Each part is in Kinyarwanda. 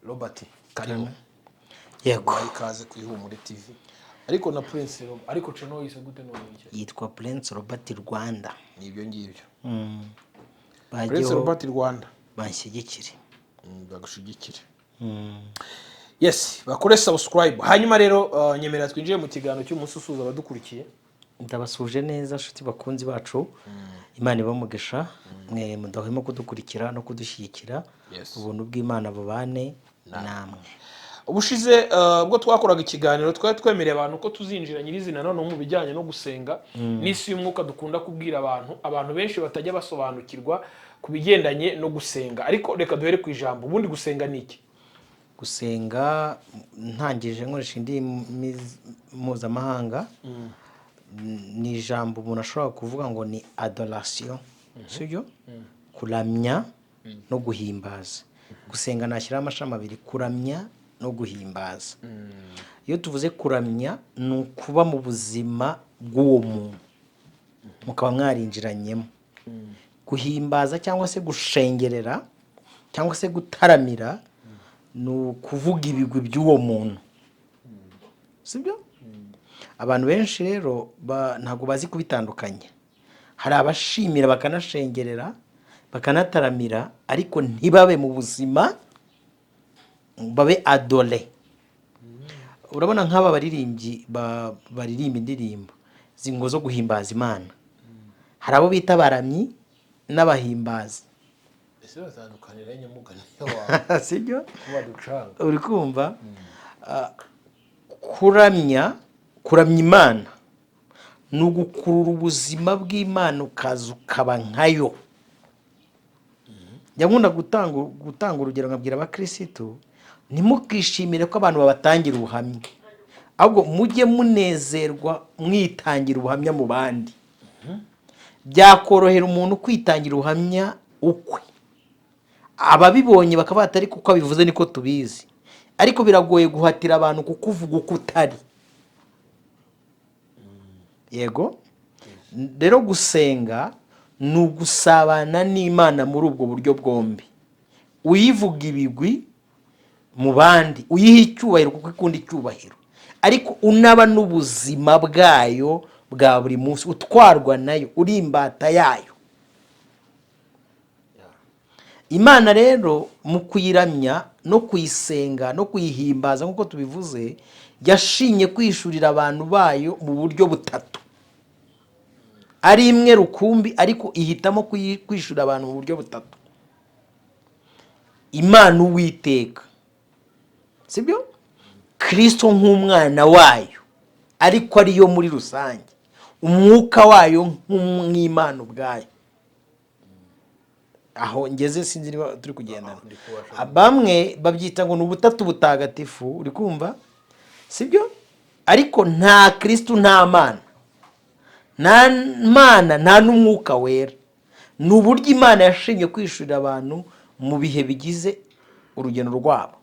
Robert Karimo yego ikaze ku Ihumure TV ariko na Prince ariko channel yise gute none yitwa Prince Robert Rwanda nibyo ngibyo Prince Robert Rwanda banshyigikire bagushigikire yes bakore subscribe hanyuma rero nyemera twinjiye mu kiganiro cy'umunsi usuza abadukurikiye ndabasuje neza shuti bakunzi bacu Imana ibamugesha mwe mudahwema kudukurikira no kudushyigikira ubuntu bw'Imana bubane namwe ubushize ubwo twakoraga ikiganiro twari twemereye abantu ko tuzinjira nyirizina none mu bijyanye no gusenga n'isi y'umwuka dukunda kubwira abantu benshi batajya basobanukirwa ku bigendanye no gusenga ariko reka duhere ku ijambo ubundi gusenga ni iki gusenga ntangije nkoresha indimi mpuzamahanga ni ijambo umuntu ashobora kuvuga ngo ni adoration sibyo kuramya no guhimbaza gusenga nashyiraho amashami abiri kuramya no guhimbaza iyo tuvuze kuramya ni ukuba mu buzima bw'uwo muntu mukaba mwarinjiranyemo guhimbaza cyangwa se gushengerera cyangwa se gutaramira ni ukuvuga ibigwi by'uwo muntu sibyo abantu benshi rero ntabwo bazi kubitandukanya hari abashimira bakanashengerera bakanataramira ariko ntibabe mu buzima babe adore urabona nk'aba baririmbyi baririmba indirimbo zingo zo guhimbaza Imana hari abo bita baramyi n'abahimbazi ese batandukanira nyamugani yawa sibyo kuba ducanga uri kumva kuramya Imana ni ugukurura ubuzima bw'Imana ukaza ukaba nkayo nkunda gutanga urugero nkabwira abakirisitu ntimukishimire ko abantu babatangira ubuhamya ahubwo mujye munezerwa mwitangira ubuhamya mu bandi byakorohera umuntu kwitangira ubuhamya ukwe ababibonye bakaba batari kuko abivuze niko tubizi ariko biragoye guhatira abantu kukuvuga uko utari yego rero gusenga ni ugusabana n'Imana muri ubwo buryo bwombi uyivuga ibigwi mu bandi uyiha icyubahiro kuko ikunda icyubahiro ariko unaba n'ubuzima bwayo bwa buri munsi utwarwa nayo uri imbata yayo Imana rero mu kuyiramya no kuyisenga no kuyihimbaza nk'uko tubivuze yashimye kwishurira abantu bayo mu buryo butatu ari imwe rukumbi ariko ihitamo kwishura abantu mu buryo butatu Imana Uwiteka sibyo Kristo nk'umwana wayo ariko ariyo muri rusange umwuka wayo nk'Imana ubwayo aho ngeze sinzi niba turi kugendana bamwe babyita ngo ni ubutatu butagatifu uri kumva sibyo ariko nta Kristo nta Mana nta n'umwuka wera ni uburyo Imana yashimye kwishurira abantu mu bihe bigize urugendo rwabo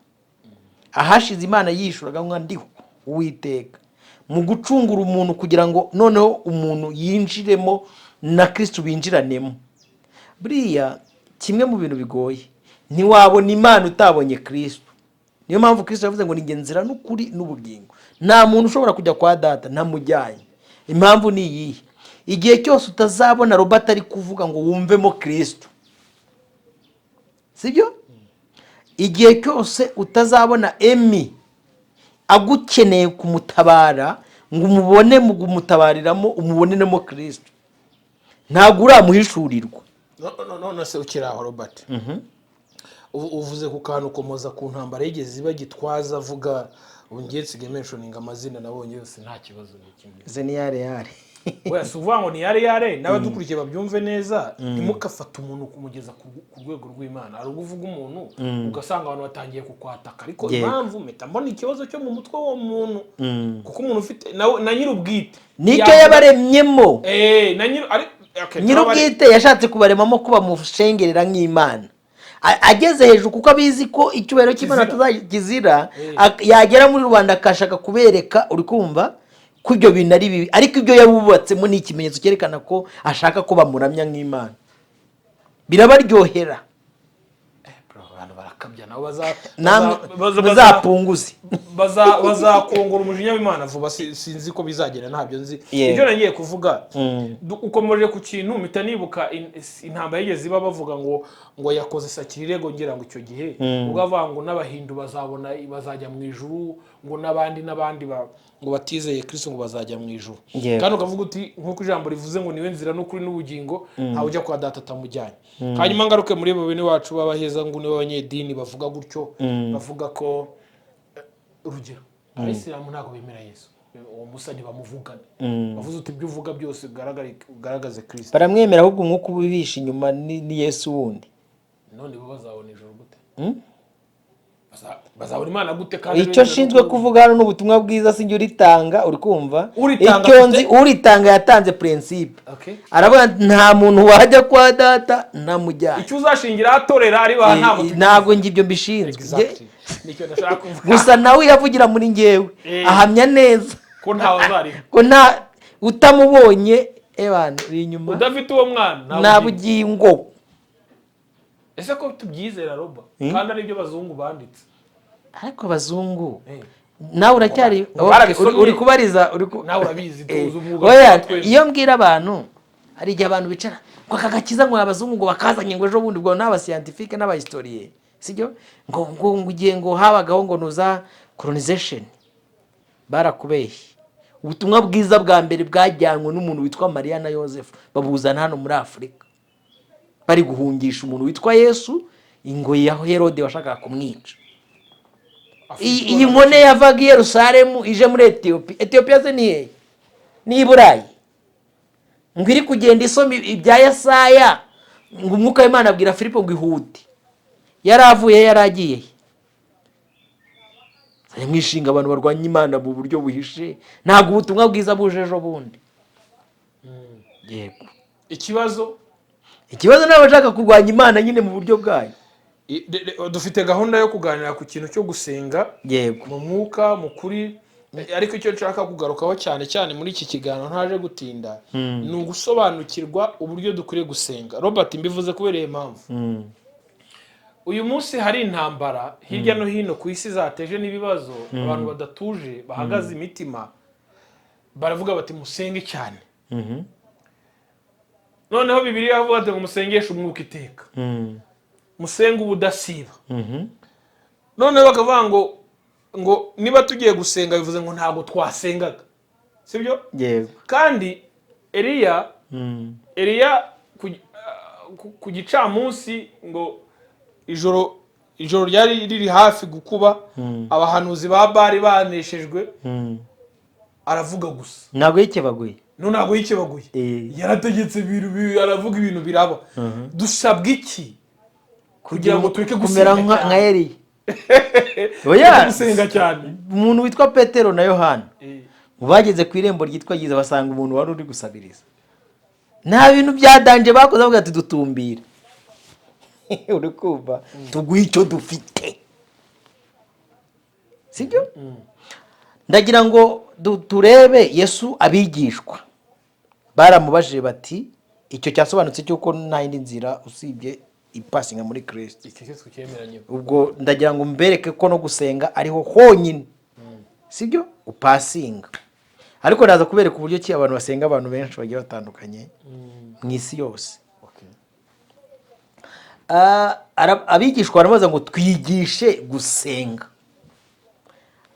ahashize Imana yishuraga nka ndiho Uwiteka mu gucungura umuntu kugira ngo noneho umuntu yinjiremo na Kristo binjiranemo buriya kimwe mu bintu bigoye ntiwabona Imana utabonye Kristo niyo mpamvu Kristo yavuze ngo ni nzira n'ukuri n'ubugingo nta muntu ushobora kujya kwa data ntamujyanye impamvu ni iyihe igihe cyose utazabona Robert ari kuvuga ngo wumvemo Kristo sibyo igihe cyose utazabona Emi agukeneye kumutabara ngo umubone mu kumutabariramo umubonenemo Kristo ntabwo uramuhishurirwa none se ukiraho Robert uvuze ku kantu komoza ku ntambara yigeze ziba gitwaza avuga ngiye nsigaye mentioning amazina nabonye yose nta kibazo n'ikimwe Zeniyare wese uvuga ngo ni yare n'abadukurikiye babyumve neza ntimukafata umuntu kumugeza ku rwego rw'Imana ari uvuga umuntu ugasanga abantu batangiye kukwataka ariko impamvu meta mbona ikibazo cyo mu mutwe w'uwo muntu kuko umuntu ufite na nyir'ubwite nicyo yabaremyemo na nyir'ubwite yashatse kubaremamo kuba mushengerera nk'Imana ageze hejuru kuko abizi ko icyubahiro cy'Imana tuzakizira yagera muri rubanda akashaka kubereka uri kumva ko ibyo bintu ari bibi ariko ibyo yabubatsemo ni ikimenyetso cyerekana ko ashaka ko bamuramya nk'Imana birabaryohera abantu barakabya nabo bazapunguze bazakongora umujinya w'Imana vuba. Sinzi ko bizagera, ntabyo nzi. Ibyo nagiye kuvuga ukomeje ku kintu mpita nibuka intambara yigeze iba bavuga ngo yakoze Sakirirego, ngira ngo icyo gihe ubwo avuga ngo n'abahindu bazajya mu ijuru, ngo n'abandi ngo batizeye Kristo ngo bazajya mu ijuru. Kandi ukavuga uti nk'uko ijambo rivuze ngo niwe nzira n'ukuri n'ubugingo, ntawe ujya kwa data atamujyanye. Hanyuma ngaruke muri bene wacu b'abaheza ngo n'abanyedini bavuga gutyo, bavuga ko urugero Abayisilamu ntabwo bemera Yesu, uwo Musa ntibamuvugane. Bavuze uti ibyo uvuga byose ugaragaze Kristo, baramwemera ahubwo umwuka ubibisha inyuma ni Yesu wundi. none bo bazabona ijoro gute? Bazabona Imana gute? Kandi icyo nshinzwe kuvuga hano n'ubutumwa bwiza, sinjye uritanga, uri kumva? Uritanga icyo nzi uritanga yatanze principe. Aravuga nta muntu wajya kwa data ntamujyanye. Icyo uzashingira atorera ari ba ntabwo ngi ibyo mbishinzwe. Nicyo ndashaka kuvuga. Gusa nawe yavugira muri ngewe ahamya neza ko ntawe azari, ko utamubonye ebana uri inyuma udafite uwo mwana nabugingo. Ese ko tubyizera Roba kandi ari byo bazungu banditse? Ariko abazungu nawe uracyari uri kubariza nawe urabizi tuzi umwuga. Oya, iyo mbwira abantu hari igihe abantu bicara ngo akagakiza ngo abazungu ngo bakazanye ngo ejo bundi bwo n'aba scientifique n'aba historien, sibyo? ngo ugiye ngo habagaho ngo nuza colonization, barakubeshye. Ubutumwa bwiza bwa mbere bwajyanwe n'umuntu witwa Maria na Joseph, babuzana hano muri Afurika bari guhungisha umuntu witwa Yesu, ingoyi ya Herode washakaga kumwica. Iyi nkone yavaga i Yerusalemu ije muri Ethiopia se ni i Burayi, ngo iri kugenda isoma ibya Yesaya, ngo umwuka w'Imana abwira Filipo ngo ihute. Yaravuye yaragiye mwishinga abantu barwanya Imana mu buryo buhishe, ntabwo ubutumwa bwiza buje ejo bundi. Yego, ikibazo n'abashaka kurwanya Imana nyine mu buryo bwayo. Dufite gahunda yo kuganira ku kintu cyo gusenga mu mwuka mukuri, ariko icyo nshaka kugarukaho cyane cyane muri iki kiganiro ntaje gutinda ni ugusobanukirwa uburyo dukwiye gusenga. Robert, mbivuze kubereye impamvu uyu munsi hari intambara hirya no hino ku isi zateje n'ibibazo, abantu badatuje bahagaze imitima baravuga bati musenge cyane. Noneho Bibiliya yavuga ati ngo musengeshe umwuka iteka, musenga ubudasiba. Noneho bakavuga ngo niba tugiye gusenga bivuze ngo ntabwo twasengaga, sibyo? Kandi Eliya ku gicamunsi ngo ijoro ryari riri hafi gukuba, abahanuzi ba Bari baneshejwe, aravuga gusa ntabwo yikebaguye. Ntabwo yikebaguye, yarategetse aravuga ibintu biraba. Dusabwa iki kugira ngo tureke kumera nka Eliya? Oya, gusenga cyane. Umuntu witwa Petero na Yohana bageze ku irembo ryitwa Giza, basanga umuntu wari uri gusabiriza. Nta bintu byadanje bakoze, bavuga ati dutumbire. Uri kumva? Tuguhe icyo dufite, sibyo? Ndagira ngo turebe Yesu abigishwa baramubajije bati icyo cyasobanutse cyuko nta yindi nzira usibye ipasinga muri Kristo. Ubwo ndagira ngo mbereke ko no gusenga ariho honyine, sibyo? Upasinga. Ariko ndaza kubereka uburyo ki abantu basenga, abantu benshi bagiye batandukanye mu isi yose. Abigishwa baramubaza ngo twigishe gusenga.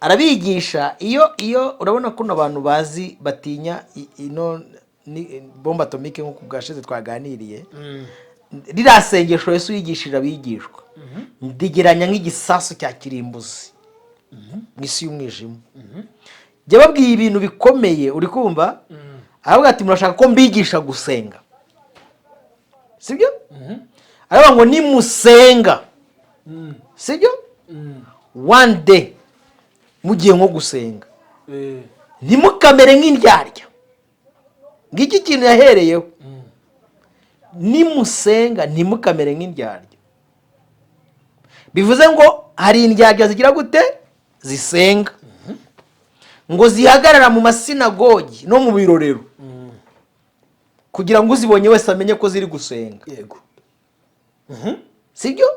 Arabigisha iyo urabona ko abantu bazi batinya ino bombe atomike nk'uko bwashize twaganiriye. Ririya sengesho Yesu yigishije abigishwa ndigeranya nk'igisasu cya kirimbuzi mu isi y'umwijima. Jya babwiye ibintu bikomeye, uri kumva? Aravuga ati murashaka ko mbigisha gusenga, sibyo? Aravuga ngo nimusenga, sibyo? One day mugiye nko gusenga ntimukamere nk'indyarya. Ngiki kintu yahereyeho, nimusenga ntimukamere nk'indyarya. Bivuze ngo hari indyarya zigira gute? Zisenga, ngo zihagarara mu masinagogi no mu birorero kugira ngo uzibonye wese amenye ko ziri gusenga. Yego. Sibyo?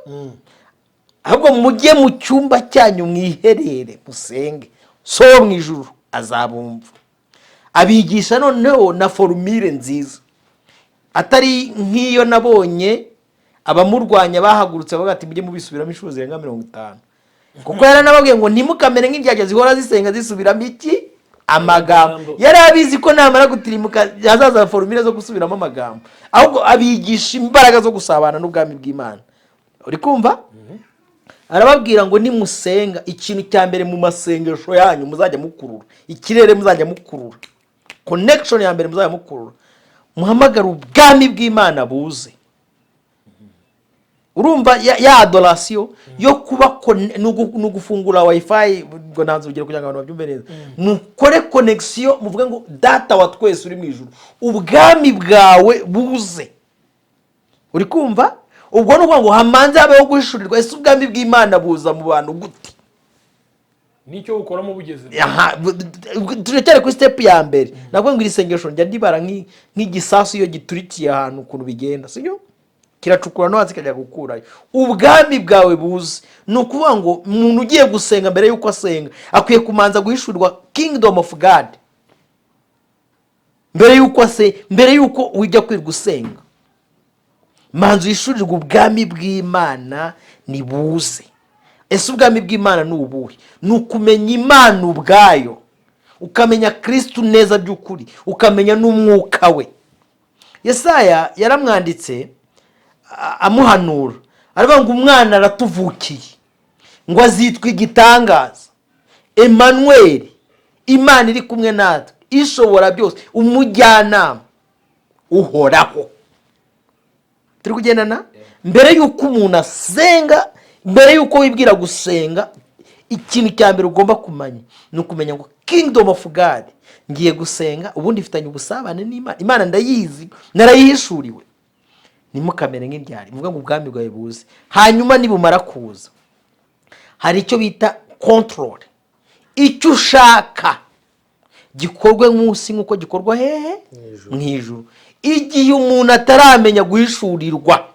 ahubwo mujye mu cyumba cyanyu mwiherere musenge, so wo mu ijuru azabumva. Abigisha noneho na formule nziza, atari nk'iyo nabonye abamurwanya bahagurutse bavuga ati mujye mubisubiramo inshuro zirenga 50, kuko yaranababwiye ngo ntimukamere nk'indyarya zihora zisenga zisubiramo iki amagambo. Yari abizi ko namara gutirimuka hazaza formule zo gusubiramo amagambo, ahubwo abigisha imbaraga zo gusabana n'ubwami bw'Imana. Uri kumva? Arababwira ngo nimusenga, ikintu cya mbere mu masengesho yanyu muzajya mukurura ikirere, muzajya mukurura connection ya mbere, muzajya mukurura muhamagara ubwami bw'Imana buze. Urumva ya adoration yo kuba nugufungura wifi, ngo nanze ugire kugira ngo abantu babyumve neza, mukore connection, muvuga ngo data wa twese uri mu ijuru, ubwami bwawe buze. Uri kumva? Ubwo nuko ngo hamanze habeho guhishurirwa ese ubwami bw'Imana buza mu bantu gute, nicyo ukora mu bugeze. Turecyari ku step ya mbere. Nabwo ngo iri sengesho njya ndibara nk'igisasu iyo giturikiye ahantu ukuntu bigenda, sibyo? Kiracukura no hasi kajya gukurayo. Ubwami bwawe buze, nukuvuga ngo umuntu ugiye gusenga mbere yuko asenga akwiye kumanza guhishurirwa kingdom of God mbere yuko ujya kwirwa usenga. Manzu yishurirwa ubwami bw'Imana ni buze. Ese ubwami bw'Imana ni ubuhe? Nukumenya Imana ubwayo, ukamenya Kristo neza by'ukuri, ukamenya n'umwuka we. Yesaya yaramwanditse amuhanura, aravuga ngo umwana aratuvukiye, ngo azitwa igitangaza, Emmanuel, Imana iri kumwe natwe, ishobora byose, umujyanama uhoraho. Turi kugendana? Mbere yuko umuntu asenga, mbere yuko wibwira gusenga, ikintu cya mbere ugomba kumenya ni ukumenya ngo kingdom of God, ngiye gusenga, ubundi ifitanye ubusabane n'Imana. Imana ndayizi, narayihishuriwe. Nimukamere nk'indyari, muvuga ngo ubwami bwawe buze. Hanyuma nibumara kuza, hari icyo bita control. Icyo ushaka gikorwe munsi nk'uko gikorwa hehe mu ijuru. Igihe umuntu ataramenya guhishurirwa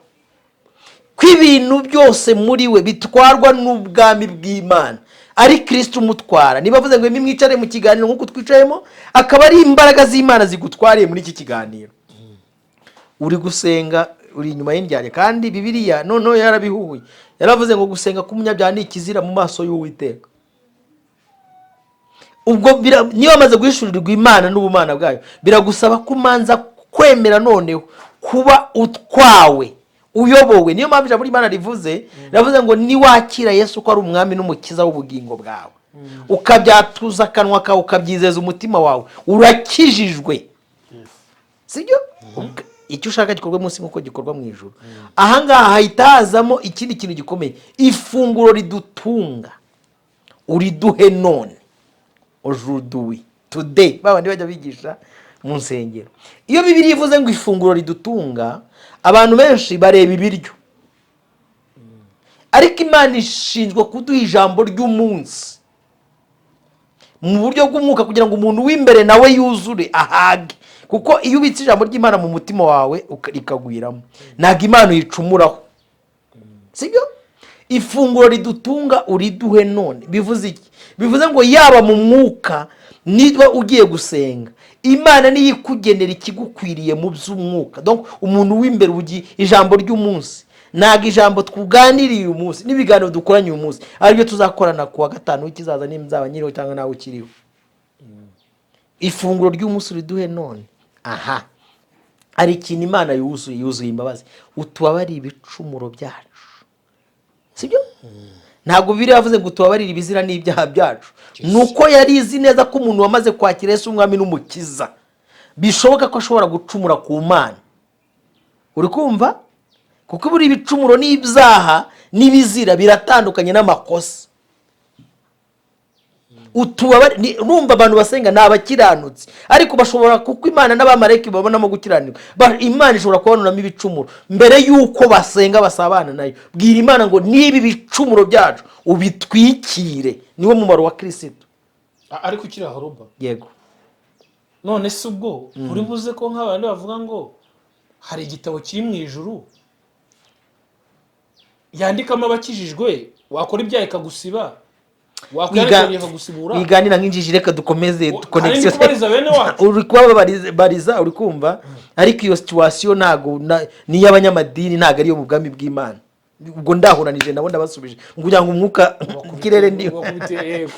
kw'ibintu byose muri we bitwarwa n'ubwami bw'Imana, ari Kristo umutwara. Niba avuze ngo mwicare mu kiganiro nk'uko twicayemo, akaba ari imbaraga z'Imana zigutwariye muri iki kiganiro, uri gusenga uri inyuma y'indyarya. Kandi Bibiliya noneho yarabihuye, yaravuze ngo gusenga k'umunyabyaha ni ikizira mu maso y'Uwiteka. Ubwo niba amaze guhishurirwa Imana n'ubumana bwayo, biragusaba kumanza kwemera noneho kuba utwawe, uyobowe. Niyo mpamvu ijambo ry'Imana rivuze ngo niwakira Yesu ko ari umwami n'umukiza w'ubugingo bwawe, ukabyatuza akanwa kawe, ukabyizeza umutima wawe, urakijijwe. Sibyo? Icyo ushaka gikorwa munsi nk'uko gikorwa mu ijuru. Ahangaha hahita hazamo ikindi kintu gikomeye, ifunguro ridutunga uriduhe none, aujourd'hui, today. Babandi bajya bigisha mu nsengero, iyo Bibiliya ivuze ngo ifunguro ridutunga, abantu benshi bareba ibiryo, ariko Imana ishinzwe kuduha ijambo ry'umunsi mu buryo bw'umwuka, kugira ngo umuntu w'imbere nawe yuzure ahage. Kuko iyo ubitse ijambo ry'Imana mu mutima wawe rikagwiramo, ntabwo Imana uyicumuraho. Sibyo? Ifunguro ridutunga uriduhe none bivuze iki? Bivuze ngo yaba mu mwuka, niba ugiye gusenga, Imana niyo ikugenera ikigukwiriye mu by'umwuka. Donc umuntu w'imbere ugiye ijambo ry'umunsi, ntabwo ijambo twuganiriye uyu munsi n'ibiganiro dukoranye uyu munsi aribyo tuzakorana kuwa gatanu w'ikizaza, nimuzaba nyiriho cyangwa nawe ukiriho. Ifunguro ry'umunsi riduhe none. Aha, ari ikintu Imana yuzuye imbabazi, utubabarire ibicumuro byacu. Sibyo? Ntabwo Bibiliya yavuze ngo tubabarire ibizira n'ibyaha byacu, nuko yari izi neza ko umuntu wamaze kwakira Yesu umwami n'umukiza bishoboka ko ashobora gucumura ku Mana. Uri kumva? Kuko buri ibicumuro n'ibyaha n'ibizira biratandukanye n'amakosa. Urumva abantu basenga ni abakiranutsi, ariko bashobora, kuko Imana n'abamarayika babonamo gukiranirwa, Imana ishobora kubonamo ibicumuro mbere yuko basenga basabana nayo. Bwira Imana ngo niba ibicumuro byacu ubitwikire, niwo mumaro wa Kristo. Ariko ukiri aho Roba, yego, none se ubwo uri buze ko nk'abandi bavuga ngo hari igitabo kiri mu ijuru yandikamo abakijijwe, wakora ibyaha ikagusiba, wakora ikagusibura, wiganira nk'injiji. Reka dukomeze connection bene wacu uri kubabariza uri kumva, ariko iyo situation ntago ni y'abanyamadini, ntago ari yo mu bwami bw'Imana. Ubwo ndahuranije nabo ndabasubije kugira ngo umwuka kirere ndi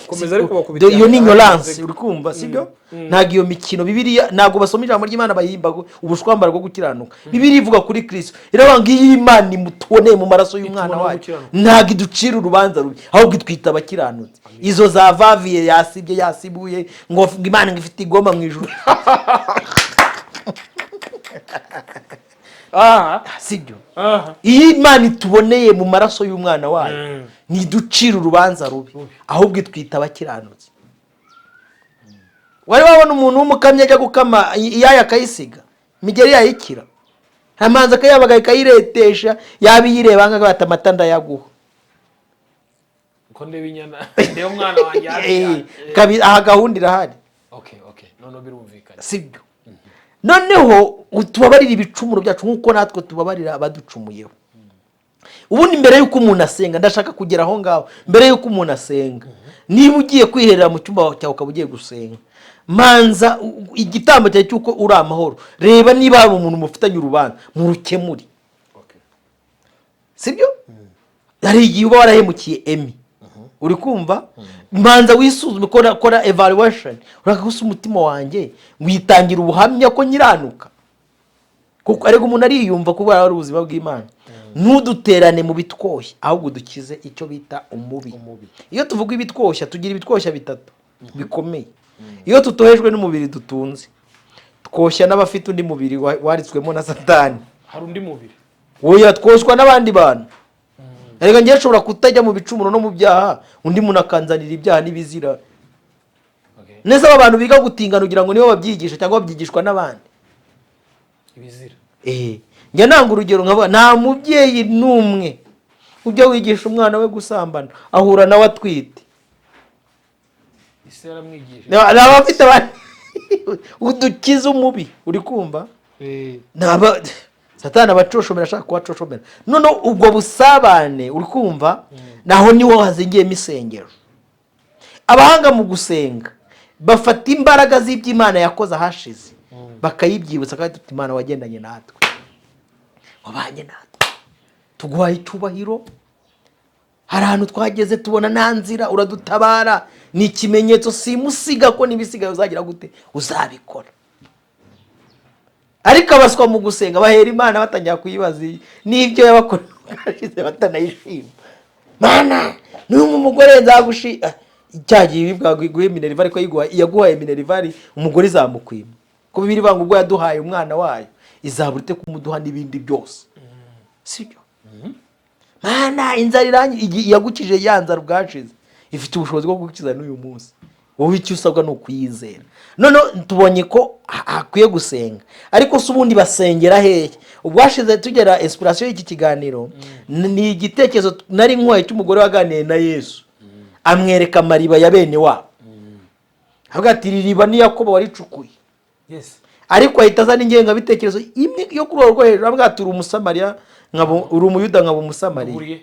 komeza ariko bakubita iyo ni ignorance, uri kumva sibyo? Ntago iyo mikino Bibiliya ntago basoma ijambo ry'Imana bayimba ubushwambara bwo gukiranuka. Bibiliya ivuga kuri Kristo, irabanga iyi Imana imutuboneye mu maraso y'umwana wayo, ntago iducira urubanza rubi, ahubwo itwita abakiranutsi. Izo za vaviye yasibye yasibuye ngo Imana ngifite igoma mu ijuru sibyo? Iyi Imana ituboneye mu maraso y'umwana wayo ntiducira urubanza rubi, ahubwo itwita abakiranutsi. Wari wabona umuntu w'umukamyi ajya gukama iyaya akayisiga, imigeri yayikira, amanza akayabaga akayiretesha, yabiyireba nk'agata amata ndayaguha ko ndeba inyana ndeba umwana wanjye aha gahunda irahari. Okay none birumvikana sibyo? Noneho tubabarira ibicumuro byacu nk'uko natwe tubabarira abaducumuyeho. Ubundi mbere y'uko umuntu asenga, ndashaka kugera aho ngaho, mbere y'uko umuntu asenga, niba ugiye kwiherera mu cyumba cyawe ukaba ugiye gusenga, manza igitambo cyawe cy'uko uri amahoro, reba niba hari umuntu mufitanye urubanza murukemuri. Sibyo? Hari igihe uba warahemukiye Emi, uri kumva, manza wisuzume, kora evaluation, urakagusa umutima wanjye witangira ubuhamya ko nyiranuka, kuko ariko umuntu ariyumva kuba ari ubuzima bw'Imana. Ntuduterane mu bitwoshya, ahubwo dukize icyo bita umubi. Iyo tuvuga ibitwoshya, tugira ibitwoshya bitatu bikomeye. Iyo tutohejwe n'umubiri dutunze, twoshya n'abafite undi mubiri waritswemo na Satani. Hari undi mubiri oya, twoshwa n'abandi bantu. Ariko ngiye nshobora kutajya mu bicumuro no mu byaha, undi muntu akanzanira ibyaha n'ibizira. Neza abantu biga gutingana ugira ngo nibo babyigisha cyangwa babyigishwa n'abandi ibizira. Njya nanga urugero nkaba, nta mubyeyi n'umwe ujya wigisha umwana we gusambana ahura nawe atwite. Ise yaramwigisha n'abafite abandi udukiza umubi, uri kumva? Naba Satani abacoshomera, ashaka kubacoshomera. None ubwo busabane, uri kumva, naho niho hazingiyemo isengero. Abahanga mu gusenga bafata imbaraga z'iby'Imana yakoze ahashize bakayibyibutsa, kandi tuti Imana wagendanye natwe, wabanye natwe, tuguhaye icyubahiro, hari ahantu twageze tubona nta nzira, uradutabara, ni ikimenyetso simusiga ko nibisigaye uzagira gute uzabikora. Ariko abaswa mu gusenga bahera Imana batangira kuyibaza n'ibyo yabakoreye batanayishima. Mana n'umu mugore nzagushika cyagiye bibwagwiguye Minerva, ariko yaguhaye Minerva umugore izamukwima, ko Bibiri banga ubwo yaduhaye umwana wayo izaburite kumuduha n'ibindi byose. Sibyo? Mana inzara yagukije yanzara ubwashize, ifite ubushobozi bwo gukiza n'uyu munsi. Wowe icyo usabwa no kuyizera. None tubonye ko akwiye gusenga, ariko se ubundi basengera hehe? Ubwashize tugera inspiration y'iki kiganiro, ni igitekerezo nari nkwaye cy'umugore waganiye na Yesu, amwereka amariba ya bene wabo. Avuga ati riba ni Yakobo waricukuye. Ariko ahita azana ingenga bitekerezo imwe yo kuri urwo hejuru, avuga ati uri umusamariya nkabo uri umuyuda nkabo umusamariya.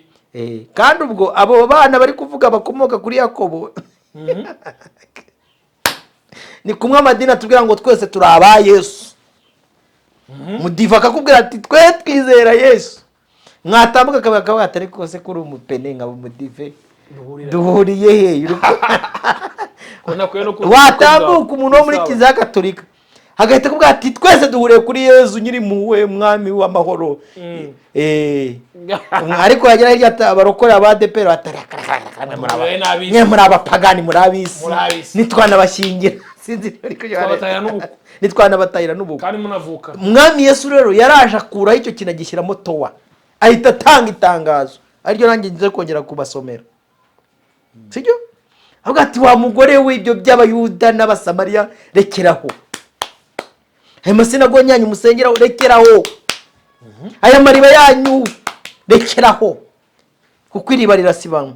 Kandi ubwo abo bana bari kuvuga bakomoka kuri Yakobo ni kumwe amadini atubwira ngo twese turi aba Yesu. Mudiva akakubwira ati twe twizera Yesu, mwatambuka akavuga ati ariko se kuri umupene nkabo mudive duhuriye he? Watambuka umuntu wo muri Kiliziya Gatolika hagahita akubwira ati twese duhuriye kuri Yesu nyiri muwe mwami w'amahoro. Ariko yagera hirya abarokora abadepera bataraka muri abapagani muri abisi nitwanabashingira, sinzi ariko nitwanabatahira n'ubuko kandi munavuka. Mwami Yesu rero yaraje akuraho icyo kintu agishyiramo towa, ahita atanga itangazo, ariko nanjye ngiye kongera kubasomera. Sibyo? Avuga ati wa mugore we, ibyo by'abayuda n'abasamariya rekeraho, ayo masinagogi yanyu musengeraho rekeraho, aya mariba yanyu rekeraho, kuko iriba rirasibanywa,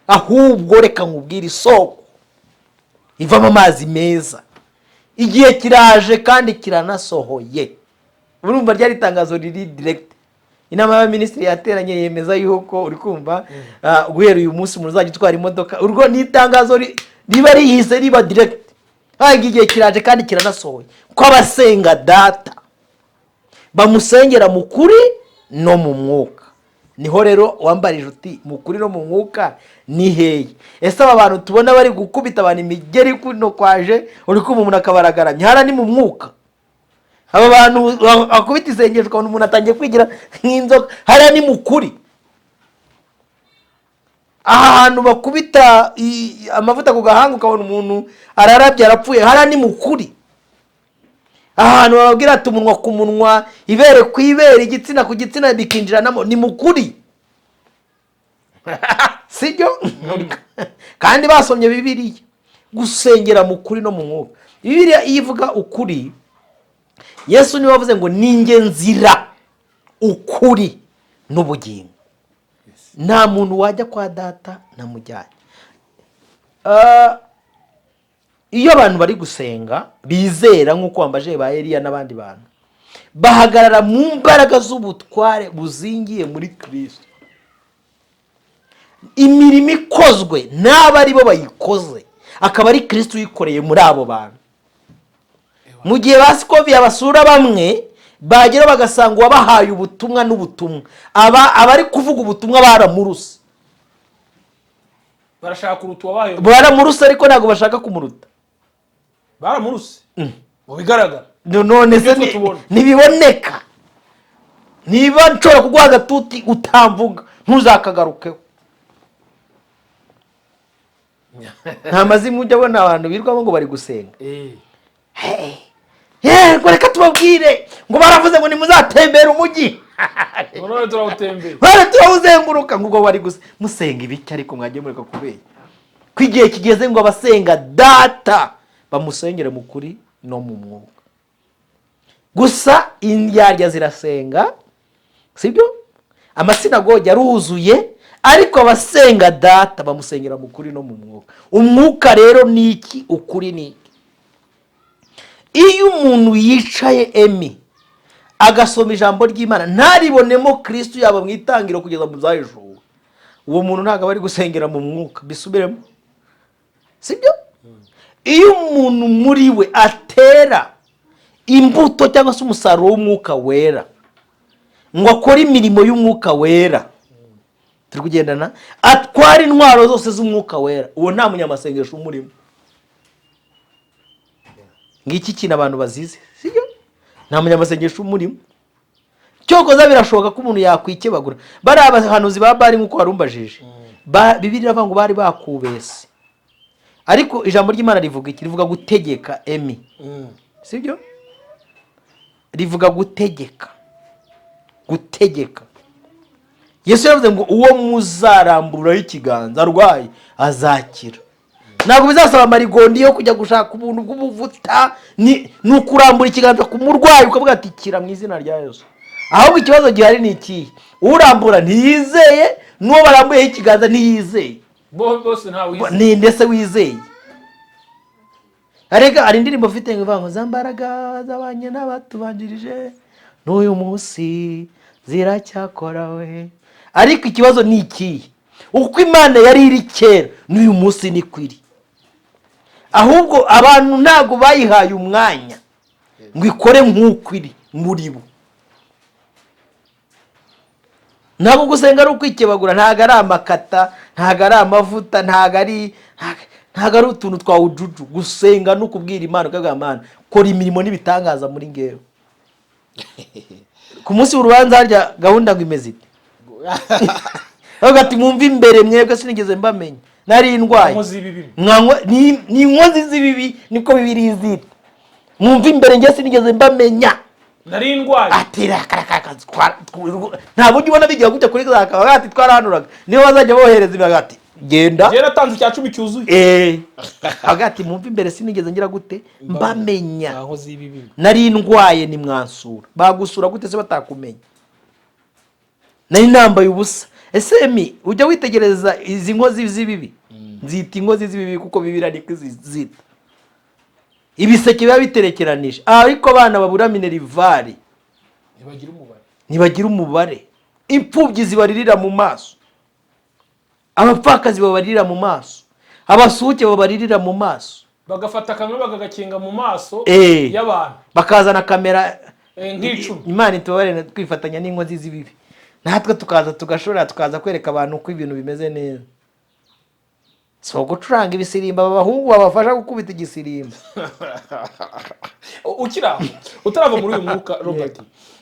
ahubwo reka nkubwire isoko ivamo amazi meza, igihe kiraje kandi kiranasohoye. Urumva ryari itangazo riri direct, inama y'abaminisitiri yateranye yemeza yuko uri kumva guhera uyu munsi umuntu uzajya utwara imodoka. Urwo ni itangazo riba rihise riba direct, ntabwo igihe kiraje kandi kiranasohoye ko abasenga data bamusengera mu kuri no mu mwuka. Niho rero wambarije uti mu kuri no mu mwuka ni hehe? Ese aba bantu tubona bari gukubita abantu imigeri kuno kwaje uri kumva umuntu akabaragaramye, hara ni mu mwuka? Aba bantu akubita isengesho ukabona umuntu atangiye kwigira nk'inzoka, hariya ni mu kuri? Aha hantu bakubita amavuta ku gahanga ukabona umuntu ararabye arapfuye, hariya ni mu kuri? Aha hantu bababwira ati umunwa ku munwa, ibere ku ibere, igitsina ku gitsina bikinjiranamo, ni mu kuri? Sibyo? Kandi basomye Bibiliya, gusengera mu kuri no mu mwuka. Bibiliya iyo ivuga ukuri, Yesu niwe wavuze ngo ninjye nzira, ukuri n'ubugingo, nta muntu wajya kwa data namujyanye. Iyo abantu bari gusenga bizera nk'uko wambaje ba Eliya n'abandi bantu, bahagarara mu mbaraga z'ubutware buzingiye muri Kristo. Imirimo ikozwe n'aba ari bo bayikoze, akaba ari Kristo uyikoreye muri abo bantu. Mu gihe basikoviye abasura bamwe bagera bagasanga wabahaye ubutumwa n'ubutumwa, abari kuvuga ubutumwa baramuruse, barashaka kuruta wabaye, baramuruse ariko ntabwo bashaka kumuruta, baramuruse mu bigaragara. None se ntibiboneka? Niba nshobora kuguha agatuti utamvuga ntuzakagarukeho. Nta mazimwe ujya abona abantu birwamo ngo bari gusenga. Ngo reka tubabwire ngo baravuze ngo nimuzatembera umujyi, none turawutembera, turawuzenguruka, ngo bari musenga ibiki ariko mwagiye mureka kubera ko igihe kigeze ngo abasenga data bamusengere mu kuri no mu mwuka. Gusa indyarya zirasenga, sibyo? Amasinagogi aruzuye, ariko abasenga data bamusengera mu kuri no mu mwuka. Umwuka rero ni iki? Ukuri ni iki? Iyo umuntu yicaye agasoma ijambo ry'Imana ntaribonemo Kristo yaba mu itangiro kugeza mu zahishuwe, uwo muntu ntabwo bari gusengera mu mwuka. Bisubiremo, sibyo? Iyo umuntu muri we atera imbuto cyangwa se umusaruro w'umwuka wera, ngo akore imirimo y'umwuka wera, turi kugendana, atwara intwaro zose z'umwuka wera, uwo nta munyamasengesho umurimo. Ngiki kintu abantu bazize, sibyo? Nta munyamasengesho umurimo. Cyokoza birashoboka ko umuntu yakwikebagura. Bari abahanuzi ba Bari nk'uko warumbajije, Bibiliya iravuga ngo bari bakubese, ariko ijambo ry'Imana rivuga iki? Rivuga gutegeka. Sibyo? Rivuga gutegeka. Yesu yavuze ngo uwo muzaramburaho ikiganza arwaye azakira. Ntabwo bizasaba amarigondi yo kujya gushaka ubuntu bw'ubuvuta, ni ukurambura ikiganza ku murwayi ukavuga ati kira mu izina rya Yesu. Ahubwo ikibazo gihari ni iki? Urambura ntiyizeye, n'uwo barambuyeho ikiganza ntiyizeye. Bose nta wizeye. Ni ndetse wizeye. Arega ari indirimbo mfite ngo zambaraga zabanye n'abatubanjirije n'uyu munsi ziracyakora we. Ariko ikibazo ni iki? Uko Imana yari iri kera n'uyu munsi ni kwiri. Ahubwo abantu ntago bayihaye umwanya ngo ikore nk'uko iri muri bo. Ntabwo gusenga ari ukwikebagura, ntago ari amakata, ntago ari amavuta, ntago ari utuntu twa ujuju. Gusenga no kubwira Imana ukavuga Imana kora imirimo n'ibitangaza muri ngewe. Ku munsi w'urubanza harya gahunda ngo imeze ite? Ati mwumve imbere mwebwe sinigeze mbamenya, nari ndwaye. Ni inkozi z'ibibi niko Bibiliya izita. Mwumve imbere nge sinigeze mbamenya, nari ndwaye. Ati nta buryo ubona bigiye kujya kuri zakaba ati twarahanuraga, niyo bazajya bohereza ibaga ati genda. Je natanze cya 10 cyuzuye. Agati mwumve imbere sinigeze ngira gute mbamenya. Inkozi z'ibibi. Nari ndwaye ni mwansura. Bagusura gute se batakumenya? Nari nambaye ubusa. Ese ujya witegereza izi nkozi z'ibibi? Nzita inkozi z'ibibi kuko Bibiliya niko zita. Ibiseke biba biterekeranije, ariko abana babura minerivare ntibagira umubare. imfubyi zibaririra mu maso, abapfakazi babaririra mu maso, abasuke babaririra mu maso, bagafata kamwe bagagakinga mu maso y'abantu, bakazana kamera nk'icumi. Imana itubabarire twifatanya n'inkozi z'ibibi, natwe tukaza tugashora, tukaza kwereka abantu uko ibintu bimeze neza. So gucuranga ibisirimba, abahungu babafasha gukubita igisirimba. Ukiraho utarava muri uyu mwuka Robert,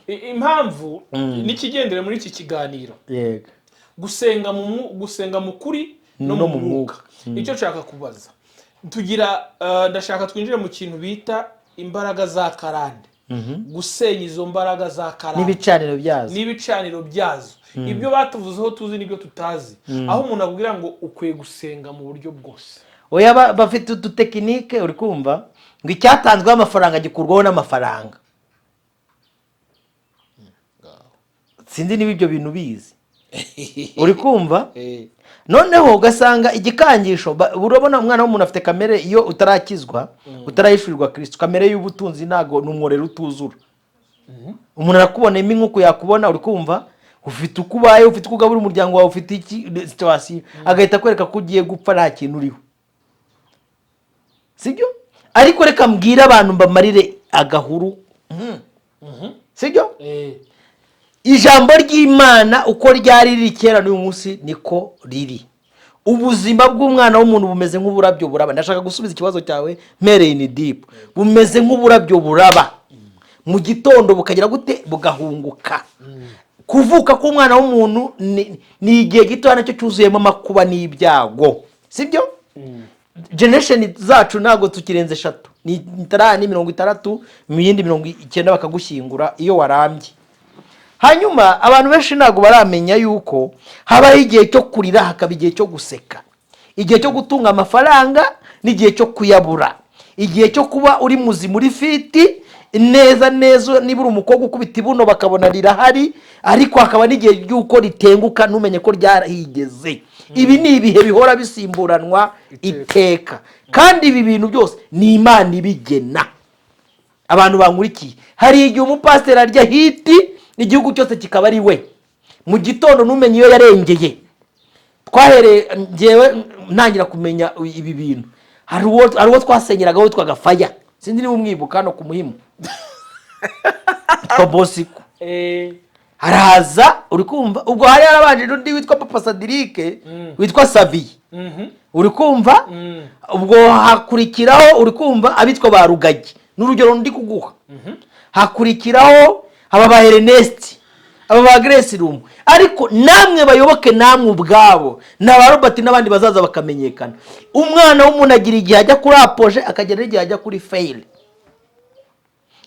impamvu n'ikigendere muri iki kiganiro, yego, gusenga mu kuri no mu mwuka. Icyo nshaka kubaza, ndashaka twinjire mu kintu bita imbaraga za karande, gusenya izo mbaraga za karande n'ibicaniro byazo. Ibyo batuvuzeho tuzi n'ibyo tutazi, aho umuntu akubwira ngo ukwiye gusenga mu buryo bwose. Oya, bafite udutekinike, uri kumva ngo icyatanzweho amafaranga gikurwaho n'amafaranga. Sinzi niba ibyo bintu bizi, uri kumva. Noneho ugasanga igikangisho, urabona umwana w'umuntu afite kamere, iyo utarakizwa utarayishurirwa Kristo, kamere y'ubutunzi ntago n'umworero utuzura. Umuntu arakubonamo inkuku yakubona, uri kumva, ufite uko ubaye, ufite uko ugabura umuryango wawe, ufite iki situation, agahita kwereka ko ugiye gupfa nta kintu uriho, sibyo? Ariko reka mbwira abantu mbamarire agahuru, sibyo? Ijambo ry'Imana uko ryari riri kera n'uyu munsi niko riri. Ubuzima bw'umwana w'umuntu bumeze nk'uburabyo buraba. Ndashaka gusubiza ikibazo cyawe mere in deep. Bumeze nk'uburabyo buraba, mu gitondo bukagira gute, bugahunguka. Kuvuka k'umwana w'umuntu ni igihe gito nacyo cyuzuyemo amakuba n'ibyago, sibyo? Generation zacu ntago tukirenze 3, ni 60, mu yindi 90 bakagushyingura iyo warambye. Hanyuma abantu benshi ntago baramenya yuko habaho igihe cyo kurira, hakaba igihe cyo guseka, igihe cyo gutunga amafaranga n'igihe cyo kuyabura, igihe cyo kuba uri muzima, uri fiti neza, niba uri umukobwa ukubita ibuno bakabona rirahari, ariko hakaba n'igihe ry'uko ritenguka ntumenye ko ryarahigeze. Ibi ni ibihe bihora bisimburanwa iteka, kandi ibi bintu byose ni Imana ibigena. Abantu bankurikiye, hari igihe umupasiteri arya hiti igihugu cyose kikaba ari we, mu gitondo ntumenye iyo yarengeye. Twahereye ngewe ntangira kumenya ibi bintu, hari uwo twasenyeragaho witwaga Faya, sinzi niba umwibuka hano ku Muhima, kwa Bosiko. Araza, uri kumva, ubwo hari yarabanje n'undi witwa Papa Sadirike, witwa Savi, uri kumva. Ubwo hakurikiraho, uri kumva, abitwa ba Rugagi, n'urugero ndi kuguha. Hakurikiraho aba ba Ernest, aba ba Grace Room. Ariko namwe bayoboke, namwe ubwabo n'aba Robert n'abandi bazaza bakamenyekana. Umwana w'umuntu agira igihe ajya kuri apoje, akagera igihe ajya kuri fail.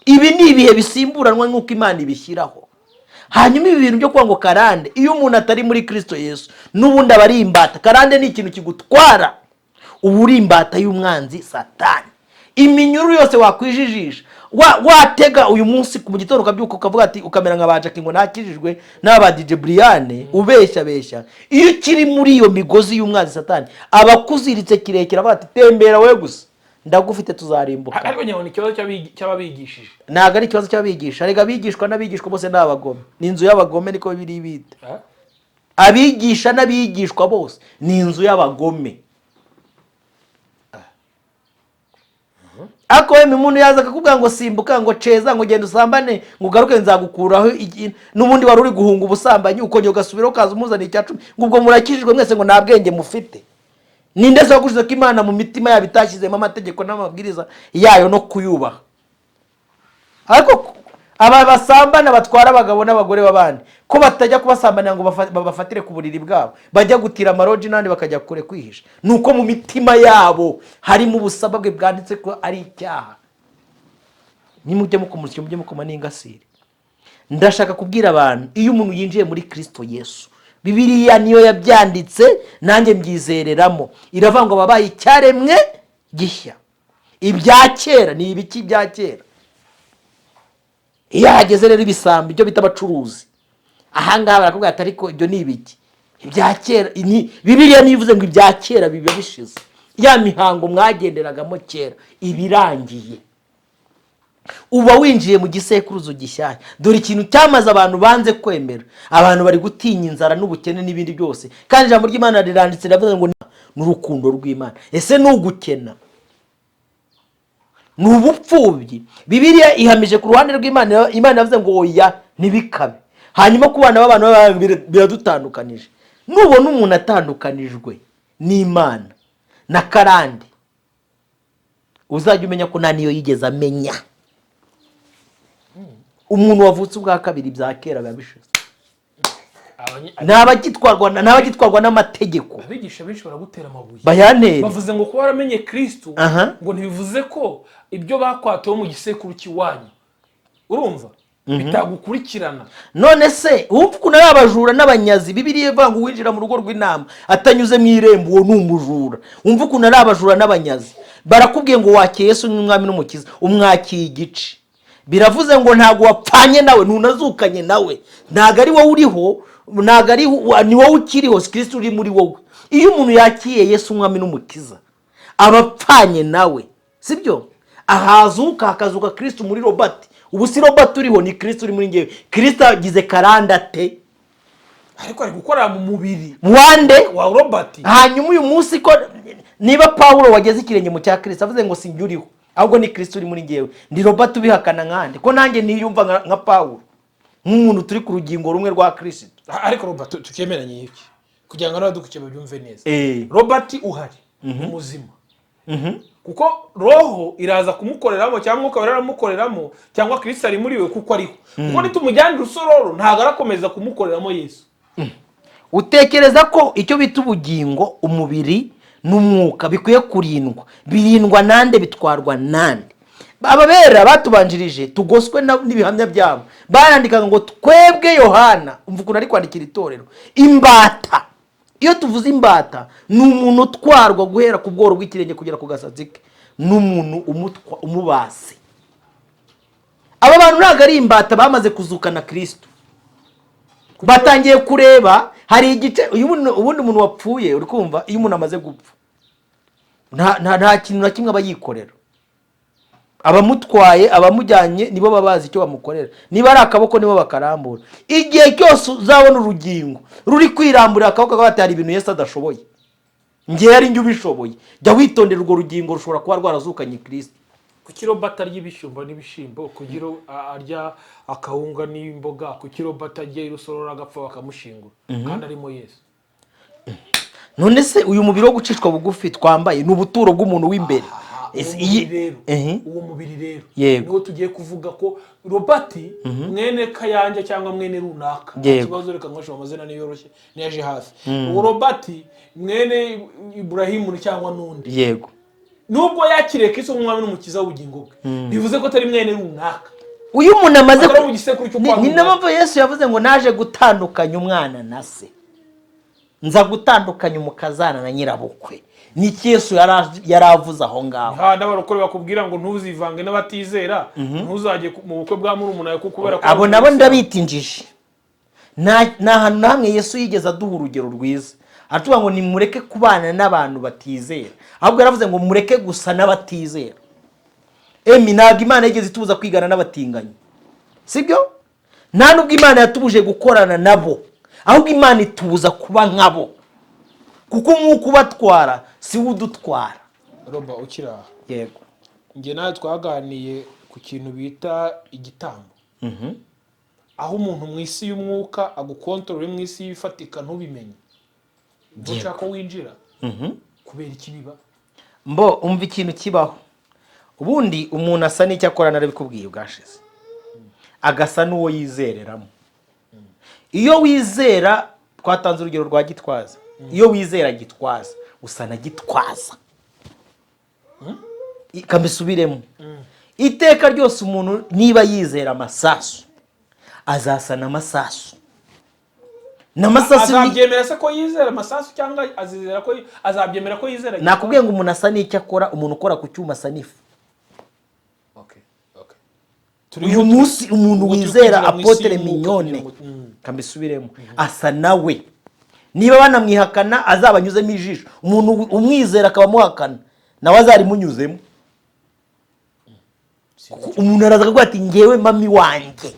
Ibi ni ibihe bisimburanwa nk'uko Imana ibishyiraho. Hanyuma ibi bintu byo kuvuga ngo karande, iyo umuntu atari muri Kristo Yesu n'ubundi aba ari imbata. Karande ni ikintu kigutwara, uba uri imbata y'umwanzi Satani. Iminyururu yose wakwijijisha, watega uyu munsi mu gitondo ukabyuka ukavuga ati, ukamera nka Jackie ngo nakijijwe n'aba DJ Brian, ubeshya. Iyo ukiri muri iyo migozi y'umwanzi Satani, abakuziritse kirekera bati tembera we gusa, ndagufite tuzarimbuka. Ariko nyabona ikibazo cy'ababigishije, ntago ari ikibazo cy'abigisha. Arega abigishwa n'abigishwa bose ni abagome, ni inzu y'abagome, niko biri bita. Abigisha n'abigishwa bose ni inzu y'abagome. Ako umuntu yaza akakubwira ngo simbuka, ngo ceza, ngo genda usambane, ngo ugaruke nzagukuraho n'ubundi wari uri guhunga ubusambanyi, ukongera ugasubiraho ukaza umuzana icyacumi, ngo ubwo murakijijwe mwese, ngo nta bwenge mufite. Ninde se wagushyize ko Imana mu mitima yabo itashyizemo amategeko n'amabwiriza yayo no kuyubaha? Ariko aba basambana batwara abagabo n'abagore b'abandi, ko batajya kubasambanira ngo babafatire ku buriri bwabo, bajya gutira amaroji n'andi bakajya kure kwihisha. Nuko mu mitima yabo harimo ubusabwe bwanditse ko ari icyaha. Nimujye mukomurikira, mujye mukoma n'ingasire. Ndashaka kubwira abantu, iyo umuntu yinjiye muri Kristo Yesu, Bibiliya niyo yabyanditse, nanjye mbyizereramo, iravuga ngo babaye icyaremwe gishya. Ibya kera ni ibiki bya kera? Iyo hageze rero ibisambi, ibyo bita abacuruzi, ahangaha barakubwira ati ariko ibyo ni ibiki? Ibya kera. Bibiliya nivuze ngo ibya kera biba bishize, ya mihango mwagenderagamo kera ibirangiye. uba winjiye mu gisekuruzo gishyashya. Dore ikintu cyamaze abantu banze kwemera, abantu bari gutinya inzara n'ubukene n'ibindi byose, kandi ijambo ry'Imana riranditse riravuga ngo n'urukundo rw'Imana. Ese ni ugukena? Ni ubupfubyi? Bibiliya ihamije ku ruhande rw'Imana. Imana yavuze ngo oya ntibikabe. Hanyuma ku bana b'abantu biradutandukanije. Nubona umuntu atandukanijwe n'Imana na karande, uzajya umenya ko nta niyo yigeze amenya. Umuntu wavutse ubwa kabiri bya kera biba bishize. N'abagitwarwa n'amategeko. Abigisha benshi baragutera amabuye bayantere, bavuze ngo kuba waramenye Kristo ngo ntibivuze ko ibyo bakwatoye mu gisekuru kiwanyu, urumva, bitagukurikirana. None se wumva ukuntu ari abajura n'abanyazi? Bibiliya ivuga ngo uwinjira mu rugo rw'intama atanyuze mu irembo uwo ni umujura. Wumva ukuntu ari abajura n'abanyazi. Barakubwiye ngo wakeye Yesu n'umwami n'umukiza, umwakiye igice. Biravuze ngo ntago wapfanye nawe, ntunazukanye nawe, ntago ari wowe uriho, ntago ari ni wowe ukiriho, Kristo uri muri wowe. Iyo umuntu yakiye Yesu umwami n'umukiza aba apfanye nawe, sibyo? Ahazuka hakazuka Kristo muri Robert. Ubu si Robert uriho, ni Kristo uri muri ngewe. Kristo agize karandate, ariko ari gukorera mu mubiri wande wa Robert. Hanyuma uyu munsi ko niba Paulo wageze ikirenge mu cya Kristo avuze ngo sinjye uriho, ahubwo ni Kristo uri muri ngewe, ndi Robert ubihakana nkande ko nanjye niyumva nka Paulo, nk'umuntu turi ku rugingo rumwe rwa Kristo. Ariko Robert tukemeranye iki kugira ngo n'abadukukiye babyumve neza. Robert uhari umuzima, kuko roho iraza kumukoreramo cyangwa mwuka baramukoreramo cyangwa Kristo ari muri we kuko ariho. Kuko nitumujyanira usororo ntago arakomeza kumukoreramo Yesu. Utekereza ko icyo bita ubugingo, umubiri n'umwuka bikwiye kurindwa? Birindwa nande? Bitwarwa nande? Ababera batubanjirije tugoswe n'ibihamya byabo barandikaga ngo twebwe Yohana, umva ukuntu ari kwandikira itorero, imbata. Iyo tuvuze imbata ni umuntu utwarwa guhera ku bworo bw'ikirenge kugera ku gasatsi ke, n'umuntu umubase. Aba bantu ntabwo ari imbata, bamaze kuzukana Kristo, batangiye kureba. Hari igice ubundi umuntu wapfuye, uri kumva, iyo umuntu amaze gupfa nta kintu na kimwe aba yikorera. Abamutwaye, abamujyanye nibo babazi icyo bamukorera. Niba ari akaboko nibo bakarambura. Igihe cyose uzabona urugingo ruri kwirambura akaboko kabatari ibintu Yesu adashoboye, ngiye ari njye ubishoboye, jya witondera urwo rugingo rushobora kuba rwarazukanye Kristo. Kuki Robert arya ibishyimbo n'ibishimbo, kugira arya akawunga n'imboga, kuki Robert arya irusorora agapfa bakamushingura kandi arimo Yesu? None se uyu mubiri wo gucishwa bugufi twambaye ni ubuturo bw'umuntu w'imbere. Uwo mubiri rero niwo tugiye kuvuga ko Robert mwene Kayange cyangwa mwene runaka. Ikibazo reka ngosha amazina niyoroshye niyaje hafi. Uwo Robert mwene Ibrahimu cyangwa nundi, yego, nubwo yakiriye Kristo nk'umwami n'umukiza w'ubugingo bwe, bivuze ko atari mwene runaka. Uyu muntu amaze ku gisekuru cyo kwa. Ni nabwo Yesu yavuze ngo naje gutandukanya umwana na se, nza gutandukanya umukazana na nyirabukwe. Niki Yesu yaravuze aho ngaho. N'abarokore bakubwira ngo ntuzivange n'abatizera, ntuzajye mu bukwe bwa murumuna yawe kubera ko abo nabo ndabitinjije. Nta hantu na hamwe Yesu yigeze aduha urugero rwiza atuvuga ngo nimureke kubana n'abantu batizera, ahubwo yaravuze ngo mureke gusa n'abatizera. Ntabwo Imana yigeze itubuza kwigana n'abatinganyi, sibyo? Nta nubwo Imana yatubuje gukorana nabo, ahubwo Imana itubuza kuba nkabo, kuko umwuka ubatwara si we udutwara. Roba ukira, yego, njye nawe twaganiye ku kintu bita igitambo. Aho umuntu mu isi y'umwuka agukontorora mu isi yifatika ntubimenye, ntushaka winjira kubera ikibiba. Mbo umva ikintu kibaho. Ubundi umuntu asa n'icyo akora, narabikubwiye ubwashize, agasa n'uwo yizereramo. Iyo wizera, twatanze urugero rwa Gitwaza, iyo wizera Gitwaza usa na Gitwaza. Kambisubiremo, iteka ryose umuntu niba yizera amasasu azasa n'amasasu. Azabyemera se ko yizera amasasu cyangwa azizera ko azabyemera ko yizera? Nakubwiye ngo umuntu asa n'icyo akora, umuntu ukora ku cyuma asa n'ifu. Uyu munsi umuntu wizera Apotre Mignone, kambisubiremo, asa nawe. Niba banamwihakana azabanyuzemo ijisho. Umuntu umwizera akaba muhakana nawe azarimunyuzemo. umuntu araza akavuga ati ngewe mami wanjye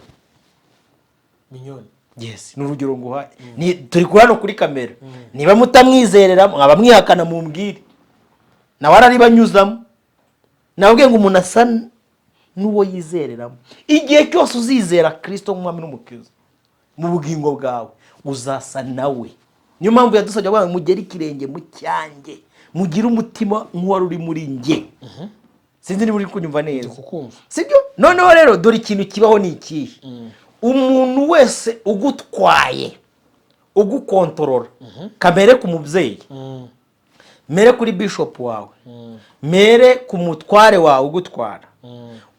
minyoni. yes ni urugero nguhaye turi kuri hano kuri kamera niba mutamwizerera mwaba mwihakana mumbwire nawe araribanyuzamo nabwiye ngo umuntu asa n'uwo yizereramo. Igihe cyose uzizera Kristo nk'umwami n'umukiza mu bugingo bwawe uzasa nawe. Niyo mpamvu yadusabye ngo mugere ikirenge mu cyanjye mugire umutima nk'uwari uri muri njye. Sinzi niba uri kunyumva neza. Sibyo? Noneho rero dore ikintu kibaho ni ikihe. Umuntu wese ugutwaye ugukontorora kamere ku mubyeyi mere kuri bishop wawe mere ku mutware wawe ugutwara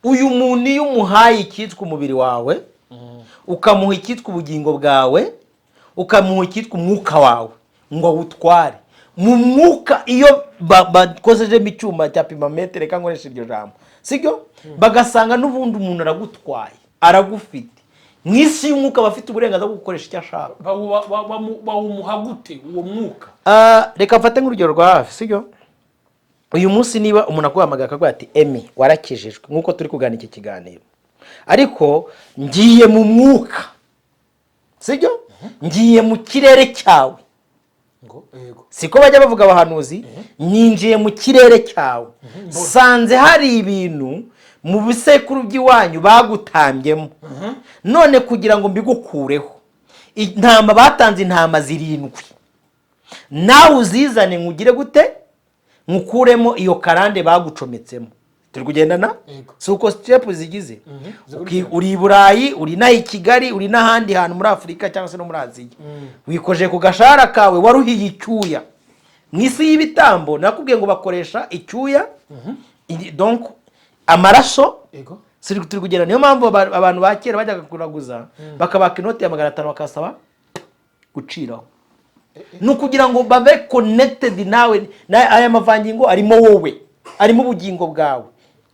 uyu muntu iyo umuhaye icyitwa umubiri wawe ukamuha icyitwa ubugingo bwawe ukamuha icyitwa umwuka wawe ngo awutware mu mwuka iyo bakozejemo icyuma cya pimametere reka nkoresha iryo jambo sibyo bagasanga n'ubundi umuntu aragutwaye aragufite mu isi y'umwuka bafite uburenganzira bwo gukoresha icyo ashaka bawumuha gute uwo mwuka. Reka mfate nk'urugero rwa hafi sibyo uyu munsi niba umuntu akuhamagara akavuga ati Emi warakijijwe nk'uko turi kugana iki kiganiro ariko ngiye mu mwuka sibyo ngiye mu kirere cyawe siko bajya bavuga abahanuzi ninjiye mu kirere cyawe sanze hari ibintu mu bisekuru by'iwanyu bagutambyemo none kugira ngo mbigukureho intama batanze intama 7 nawe uzizane nkugire gute nkukuremo iyo karande bagucometsemo turi kugendana suko step zigize uri Burayi uri na i Kigali uri n'ahandi hantu muri Afrika cyangwa se no muri Aziya wikoje ku gashara kawe waruhiye icyuya mwisi y'ibitambo nakubwiye ngo bakoresha icyuya donc amaraso siri turi kugera niyo mpamvu abantu bakera bajyaga kuraguza bakabaka inoti ya 500 bakasaba guciraho no kugira ngo babe connected nawe aya mavangingo arimo wowe arimo ubugingo bwawe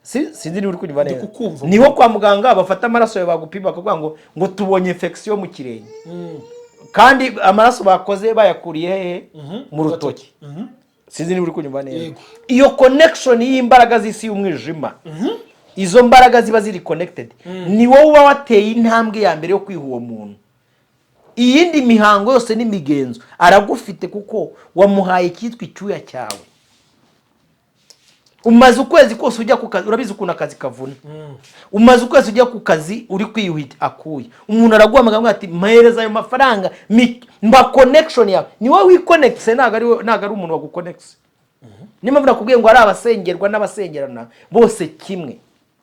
sinzi ni uri kunyumva neza niho kwa muganga bafata amaraso yawe bagupima bakavuga ngo tubonye infection mu kirenge kandi amaraso bakoze bayakuriye hehe mu rutoki sinzi ni uri kunyumva neza iyo connection y'imbaraga z'isi y'umwijima izo mbaraga ziba ziri connected ni wowe uba wateye intambwe ya mbere yo kwiha uwo muntu iyindi mihango yose n'imigenzo aragufite kuko wamuhaye cyitwa icyuya cyawe umaze ukwezi kose ujya ku kazi urabizi ukuntu akazi kavuna umaze ukwezi ujya ku kazi uri kwiyuhita akuye umuntu araguhamagara ati mpereza ayo mafaranga mba connection yawe ni wowe wiconnect naga ari umuntu waguconnects nimba nakubwiye ngo ari abasengerwa n'abasengerana bose kimwe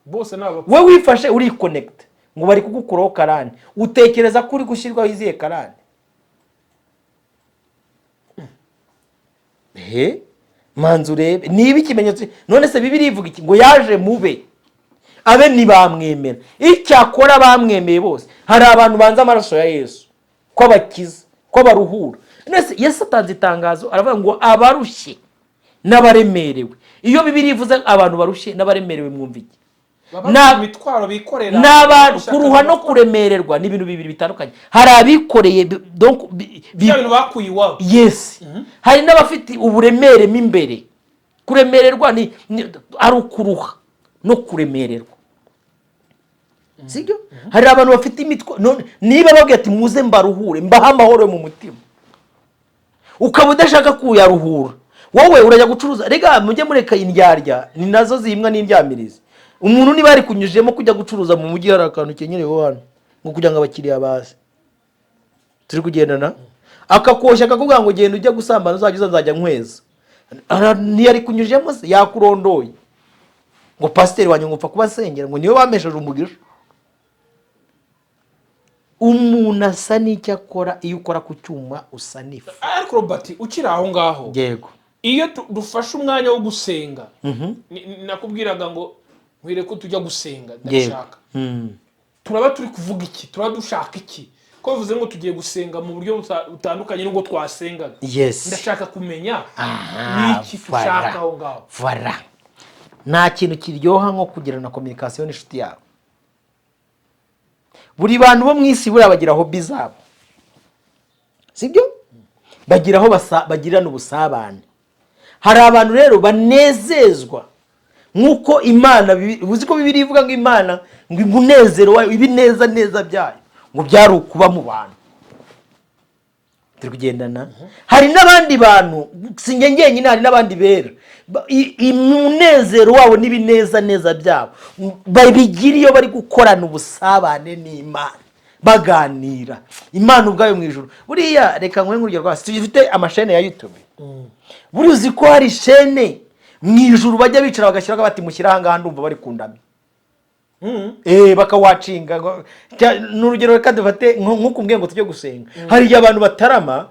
bose nabo we wifashe uri connect ngo bari kugukuraho karani utekereza ko uri gushyirwaho izihe karani manzu urebe niba ikimenyetso none se Bibiliya ivuga iki ngo yaje mube abe ntibamwemera icyakora bamwemeye bose hari abantu banza amaraso ya Yesu ko bakiza ko baruhura nese Yesu atanze itangazo aravuga ngo abarushye n'abaremerewe iyo Bibiliya ivuze abantu barushye n'abaremerewe mwumva iki mitwaro bikorera n'abantu kuruha no kuremererwa ni ibintu bibiri bitandukanye hari abikoreye donc ibintu bakuye iwabo yes hari n'abafite uburemere mimbere kuremererwa ni ari ukuruha no kuremererwa sibyo hari abantu bafite imitwa niba babwiye ati muze mbaruhure mbaha amahoro mu mutima ukaba udashaka kuyaruhura wowe urajya gucuruza rega mujye mureka indyarya ni nazo zimwa n'indyamirizi umuntu niba ari kunyujemo kujya gucuruza mu mujyi hari akantu kenyereho hano ngo kugira ngo abakiriya baze turi kugendana akakoshya akakuvuga ngo genda ujya gusambana uzajya nzajya nkweza ntiyari kunyujemo se yakurondoye ngo pasiteri wanyu ngupfa kubasengera ngo niwe bamesheje umugisha umuntu asa n'icyo akora iyo ukora ku cyuma usa n'ifu ariko Robert ukiri aho ngaho yego iyo dufashe umwanya wo gusenga nakubwiraga ngo mwire ko tujya gusenga ndashaka turaba turi kuvuga iki turaba dushaka iki ko bivuze ngo tugiye gusenga mu buryo butandukanye n'ubwo twasengaga ndashaka kumenya niki dushaka aho ngaho voilà nta kintu kiryoha nko kugirana communication n'inshuti yawe buri bantu bo mwisi burabagira hobby zabo sibyo bagiraho bagirana ubusabane hari abantu rero banezezwa nk'uko imana uzi ko bibiri ivuga ngo imana ngo umunezero wayo ibineza neza byayo ngo byari ukuba mu bantu turi kugendana. Hari n'abandi bantu sinjye njyenyine, hari n'abandi bera umunezero wabo n'ibineza neza byabo babigira iyo bari gukorana ubusabane n'Imana baganira Imana ubwayo mu ijuru. Buriya reka nkwe nk'urugero rwa dufite amashene ya YouTube. Buriya uzi ko hari shene mu ijuru bajya bicara bagashyiraho bati mushyira aha ngaha ndumva bari kundamya. Bakawacinga. N'urugero reka dufate nk'uko mbwiye ngo tujye gusenga, hari igihe abantu batarama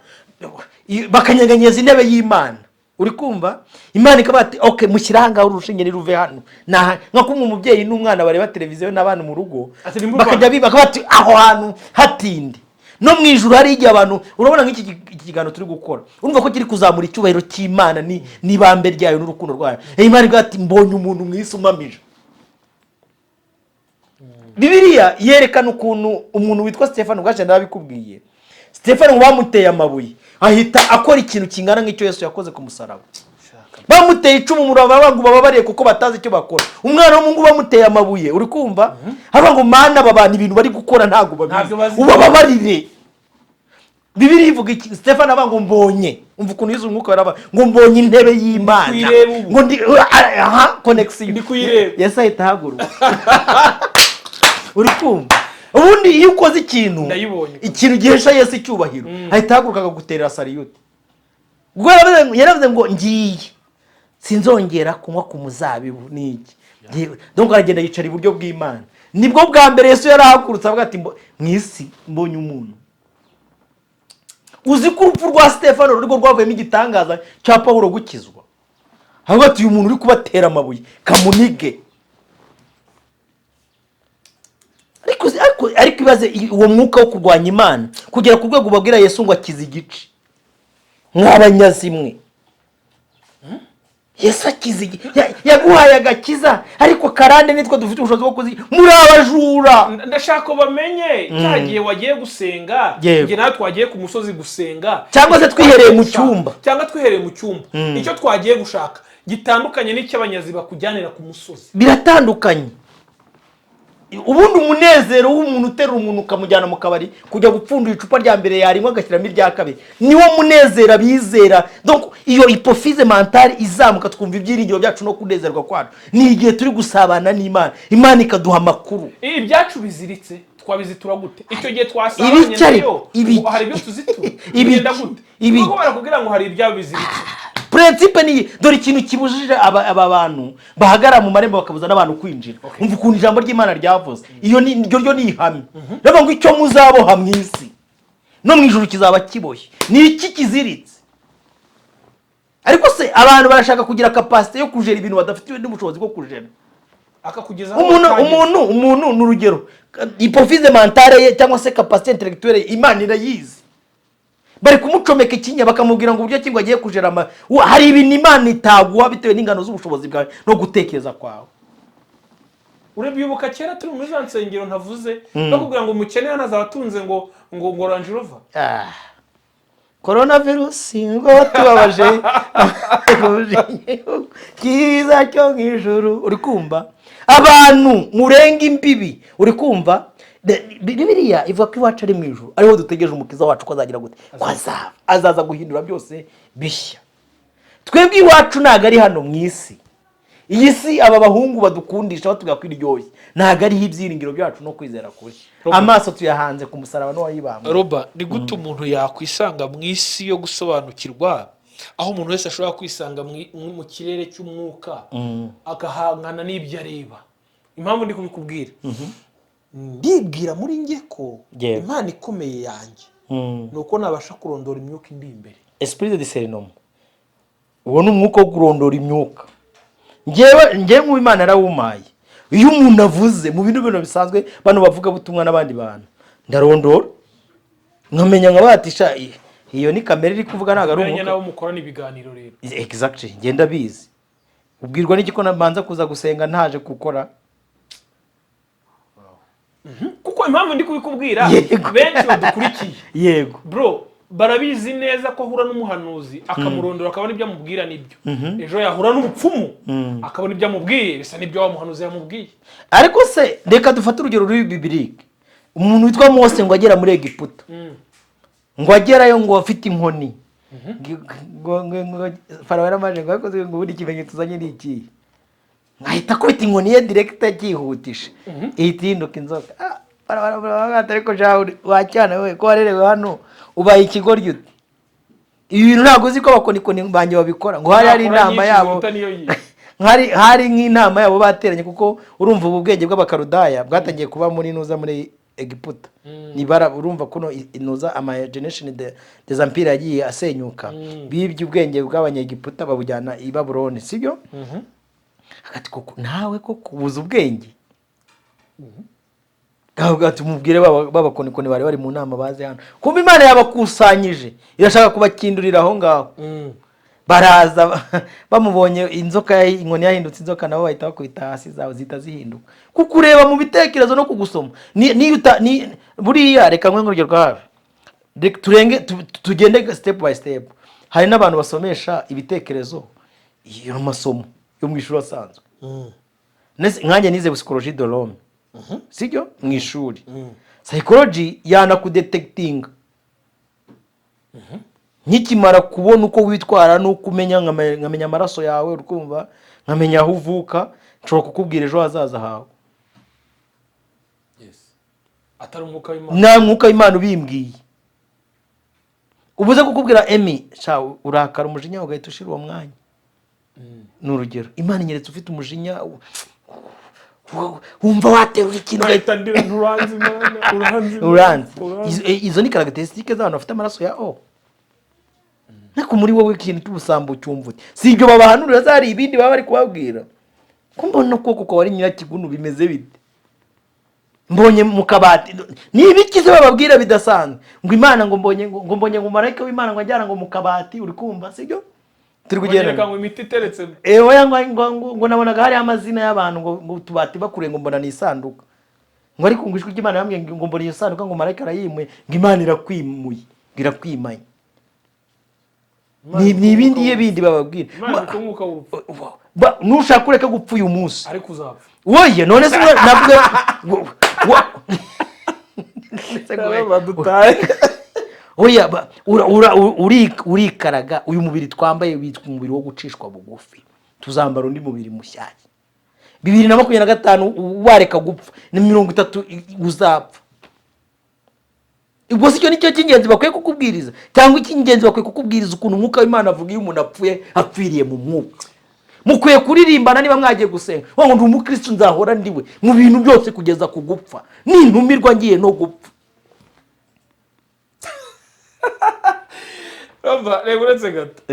bakanyeganyeza intebe y'Imana, uri kumva Imana ikaba ati okay mushyira aha ngaha urushinge niruve hano. Nka kumwe umubyeyi n'umwana bareba televiziyo n'abana mu rugo bakajya bibaka bati aho hantu hatinde. No mu ijuru hari igihe abantu urabona nk'iki kiganiro turi gukora urumva ko kiri kuzamura icyubahiro cy'Imana n'ibambe ryayo n'urukundo rwayo. Imana ivuga ati mbonye umuntu mwisi umamije. Bibiliya yerekana ukuntu umuntu witwa Stefano bwaje ndabikubwiye. Stefano bamuteye amabuye ahita akora ikintu kingana nk'icyo Yesu yakoze ku musaraba. Bamuteye icumu mu babangu bababariye kuko batazi icyo bakora. Umwana w'umungu bamuteye amabuye, uri kumva haba ngo mana babana ibintu bari gukora ntago babizi ubababarire. Bibiliya ivuga iki? Stefano abango mbonye umva ukuntu Yesu umwuka waraba ngo mbonye intebe y'Imana ngo ndi connection ndi kuyireba. Yesu ahita haguruka. Uri kumva ubundi iyo ukoze ikintu gihesha Yesu icyubahiro ahita haguruka akaguterera salute. Ubwo yaravuze ngo ngiye sinzongera kunywa ku muzabibu n'iki. Donc aragenda yicara iburyo bw'Imana. Nibwo bwa mbere Yesu yarahagurutse avuga ati mwisi mbonye umuntu. Uzi ko urupfu rwa Stefano ruriko rwavuyemo igitangaza cya Paulo gukizwa. Avuga ati uyu muntu uri kubatera amabuye kamunige. Ariko ibaze uwo mwuka wo kurwanya Imana kugera ku rwego babwira Yesu ngo akize igice nk'abanyazimwe. Yesu akize yaguhaye agakiza ariko karande nitwe dufite ubushobozi bwo kuzi muri abajura. Ndashaka ko bamenye cyagiye wagiye gusenga nge nawe twagiye ku musozi gusenga cyangwa se twihereye mu cyumba icyo twagiye gushaka gitandukanye n'icy'abanyazi bakujyanira ku musozi. Biratandukanye. Ubundi umunezero w'umuntu utera umuntu ukamujyana mu kabari kujya gupfundura icupa rya mbere yarimwe agashyiramo irya kabiri niwo munezero bizera. Donc iyo hypophyse mentale izamuka twumva ibyiringiro byacu no kunezerwa kwacu ni igihe turi gusabana n'Imana. Imana ikaduha amakuru. Ibyacu biziritse twabizitura gute? Icyo gihe twasabanye nayo hari ibyo tuzitura bigenda gute? Kuko barakubwira ngo hari ibyabo biziritse. Principe ni dore ikintu kibujije aba bantu bahagara mu marembo bakabuza n'abantu kwinjira. Umva ukuntu ijambo ry'Imana ryavuze. Iyo ni ryo ni ihame. Rero ngo icyo muzaboha mu isi no mu ijuru kizaba kiboshye. Ni iki kiziritse? Ariko se abantu barashaka kugira capacity yo kujera ibintu badafite n'ubushobozi bwo kujera. Akakugeza umuntu n'urugero hypophyse mentale cyangwa se capacité intellectuelle Imana irayizi. Bari kumucomeka ikinya bakamubwira ngo uburyo kingwa agiye kujera hari ibintu Imana itaguha bitewe n'ingano z'ubushobozi bwawe no gutekereza kwawe. Urebyubuka kera turi muri zansengero ntavuze bakubwira ngo umukene hanaza abatunze ngo Range Rover. Coronavirus ngo tubabaje kiza cyo ngijuru. Uri kumva abantu murenga imbibi. Uri kumva Bibiliya ivuga ko iwacu ari mu ijuru ariho dutegereje umukiza wacu ko azagira gute azaza guhindura byose bishya. Twebwe iwacu ntago ari hano mu isi. Iyi si aba bahungu badukundisha batuga kwiryoye ntago ari ibyiringiro byacu no kwizera kuri amaso tuyahanze ku musaraba no wayibamba. Roba ni gute umuntu yakwisanga mu isi yo gusobanukirwa aho umuntu wese ashobora kwisanga mu kirere cy'umwuka agahangana n'ibyo areba? Impamvu ndi kubikubwira ndibwira muri nge ko Imana ikomeye yanjye nuko nabasha kurondora imyuka indi imbere. Esprit de discernement uwo n'umwuka wo kurondora imyuka. Ngewe mu Imana arawumaye. Iyo umuntu avuze mu bintu bisanzwe bano bavuga butumwa n'abandi bantu ndarondora nkamenya nkabatisha iyo ni kamera iri kuvuga ntago ari umwuka. Nawe mukorana ibiganiro rero. Exactly ngenda bizi. Ubwirwa n'iki ko nabanza kuza gusenga ntaje gukora. Kuko impamvu ndi kubikubwira benshi badukurikiye. Yego. Bro barabizi neza ko ahura n'umuhanuzi akamurondora akabona ibyo amubwira nibyo. Ejo yahura n'ubupfumu akabona ibyo amubwiye bisa n'ibyo wa muhanuzi yamubwiye. Ariko se reka dufate urugero ruri bibilike. Umuntu witwa Mose ngo agera muri Egiputa. Ngo agerayo ngo afite inkoni. Farawo yaramaje ngo akoze ngo buri kimenyetso uzanye ni iki. Ahita akubita inkoni ye direct akihutisha. Ihita ihinduka inzoka. Ariko jaho wacyana we ko warerewe hano ubaye ikigoryi ute. Ibi bintu ntabwo uzi ko abakonikoni banjye babikora ngo hari inama yabo. Hari nk'inama yabo bateranye kuko urumva ubu bwenge bw'abakarudaya bwatangiye kuba muri nuza muri Egiputa. Nibara urumva kuno inuza ama generation des empires yagiye asenyuka. Bibye ubwenge bw'abanyegiputa babujyana i Babyloni, sibyo? Hagati koko nawe ko kubuza ubwenge. Gahugati mubwire babakonikoni bari mu nama baze hano. Kumbe Imana yabakusanyije irashaka kubakindurira aho ngaho. Baraza bamubonye inzoka inkoni yahindutse inzoka nabo bahita bakubita hasi zawe zita zihinduka. Kuko ureba mu bitekerezo no kugusoma. Ni buriya reka nkwe ngurugero rwawe. Turenge tugende step by step. Hari n'abantu basomesha ibitekerezo iyo masomo yo mu ishuri asanzwe. Nkanjye nize psychologie de l'homme. Sibyo mu ishuri. Psychology yana kudetecting. Nkikimara kubona uko witwara no kumenya nkamenya amaraso yawe urukumva nkamenya aho uvuka nshobora kukubwira ejo hazaza hawe. Atari umwuka w'Imana. Na mwuka w'Imana ubimbwiye. Ubuze kukubwira Emi sha urakara umujinya ugahita ushira uwo mwanya. N'urugero Imana nyeretse ufite umujinya wumva waterura ikintu ugahitandira uranzi. Izo ni characteristics z'abantu bafite amaraso ya O. Nako muri wowe ikintu cy'ubusambo cyumvuye. Si ibyo babahanurira zari ibindi baba bari kubabwira. Kumbona koko wari nyirakigunu bimeze bite. Mbonye mu kabati ni ibikize bababwira bidasanzwe ngo Imana ngo mbonye ngo marayika w'Imana ngo ajyana ngo mu kabati uri kumva sibyo turi kugenda ngo imiti iteretse oya ngo nabonaga hari amazina y'abantu ngo tubati bakure ngo mbona ni isanduka ngo ariko ngo ijwi ry'Imana yambwiye ngo mbona iyo sanduka ngo marayika arayimuye ngo Imana irakwimuye irakwimanye ni ibindi y'ibindi bababwira nushaka kureka gupfa uyu munsi ariko uzapfa woye none se navuga oya urikaraga uyu mubiri twambaye witwa umubiri wo gucishwa bugufi tuzambara undi mubiri mushyashya 2025 wareka gupfa ni 30 uzapfa. Ubwo sicyo nicyo cy'ingenzi bakwiye kukubwiriza cyangwa icy'ingenzi bakwiye kukubwiriza ukuntu umwuka w'Imana avuga iyo umuntu apfuye apfiriye mu mwuka. Mukwiye kuririmbana niba mwagiye gusenga ngo ndi umukristo nzahora ndiwe mu bintu byose kugeza kugupfa nintumirwa ngiye no gupfa. Baba reguretse gato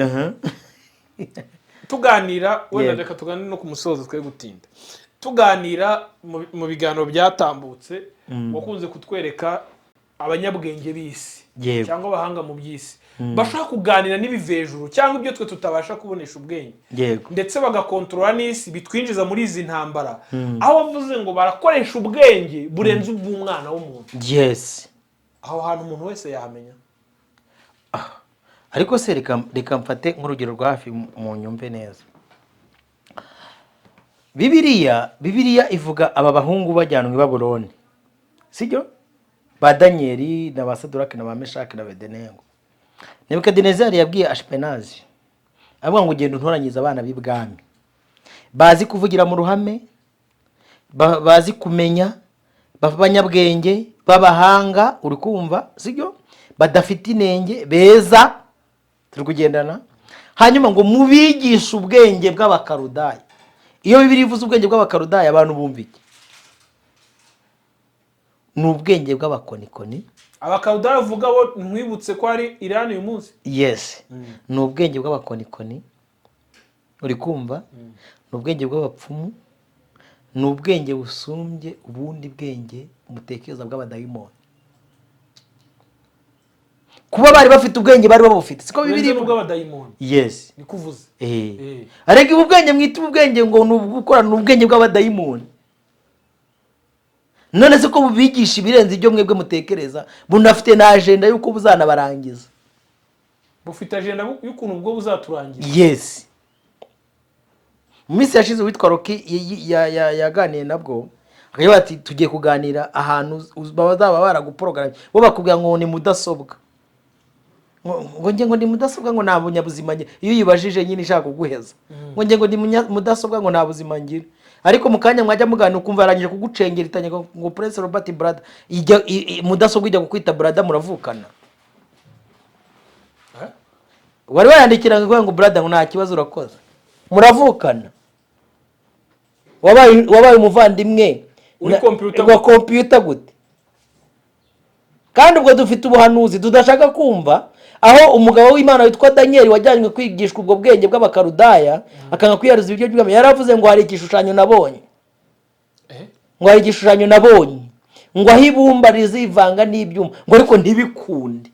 tuganira wenda reka tuganire no ku musozo twe gutinda tuganira mu biganiro byatambutse wakunze kutwereka abanyabwenge bisi cyangwa abahanga mu byisi bashaka kuganira n'ibivejuru cyangwa ibyo twe tutabasha kubonesha ubwenge ndetse bagakontrola n'isi bitwinjiza muri izi ntambara aho bavuze ngo barakoresha ubwenge burenze ubw'umwana w'umuntu. Yes, aho hantu umuntu wese yahamenya. Ariko se reka mfate nk'urugero rwa hafi mu nyumve neza. Bibiliya ivuga aba bahungu bajyanwe i Babuloni, sibyo? Ba Danieli na ba Saduraki na ba Meshaki na Abedenego. Nebukadinezari yabwiye Ashpenazi avuga ngo genda untoranyiza abana b'ibwami bazi kuvugira mu ruhame, bazi kumenya, b'abanyabwenge, b'abahanga, uri kumva sibyo? Badafite inenge, beza, turi kugendana. Hanyuma ngo mubigisha ubwenge bw'abakarudaya. Iyo Bibiliya ivuze ubwenge bw'abakarudaya abantu bumva iki? N'ubwenge bw'abakonikoni. Abakarudaya uvuga bo mwibutse ko ari Irani uyu munsi? Yes. N'ubwenge bw'abakonikoni. Uri kumva? N'ubwenge bw'abapfumu. N'ubwenge busumbye ubundi bwenge umutekereza bw'abadayimoni. Kuba bari bafite ubwenge bari babufite siko Bibiliya ivuga abadayimoni. Yes. Nikuvuze. Arega ubwenge mwita ubwenge ngo n'ubukora n'ubwenge bw'abadayimoni. None se ko bubigisha ibirenze ibyo mwebwe mutekereza bunafite na agenda yuko buzana barangiza. bufite agenda y'ukuntu ubwo buzaturangira. yes. Mu minsi yashize witwa Rocky yaganiye nabwo akavuga ati tugiye kuganira ahantu bazaba baraguporogaramu bo bakubwira ngo ni mudasobwa ngo ndi mudasobwa ngo nta bunyabuzima ngira. Iyo uyibajije nyine ishaka kuguheza ngo ndi mudasobwa ngo nta buzima ngira, ariko mu kanya mwajya mugana ukumva yarangije kugucengera itanye ngo Prince Robert brother mudasobwa ijya kukwita brother muravukana. Wari wayandikira ngo brother ngo nta kibazo urakoze muravukana, wabaye umuvandimwe wa computer gute? Kandi ubwo dufite ubuhanuzi tudashaka kumva, aho umugabo w'Imana witwa Daniel wajyanywe kwigishwa ubwo bwenge bw'abakarudaya akanga kwiyariza ibyo by'Imana, yaravuze ngo hari igishushanyo nabonye, ngo hari igishushanyo nabonye, ngo aho ibumba rizivanga n'ibyuma, ngo ariko ntibikunde.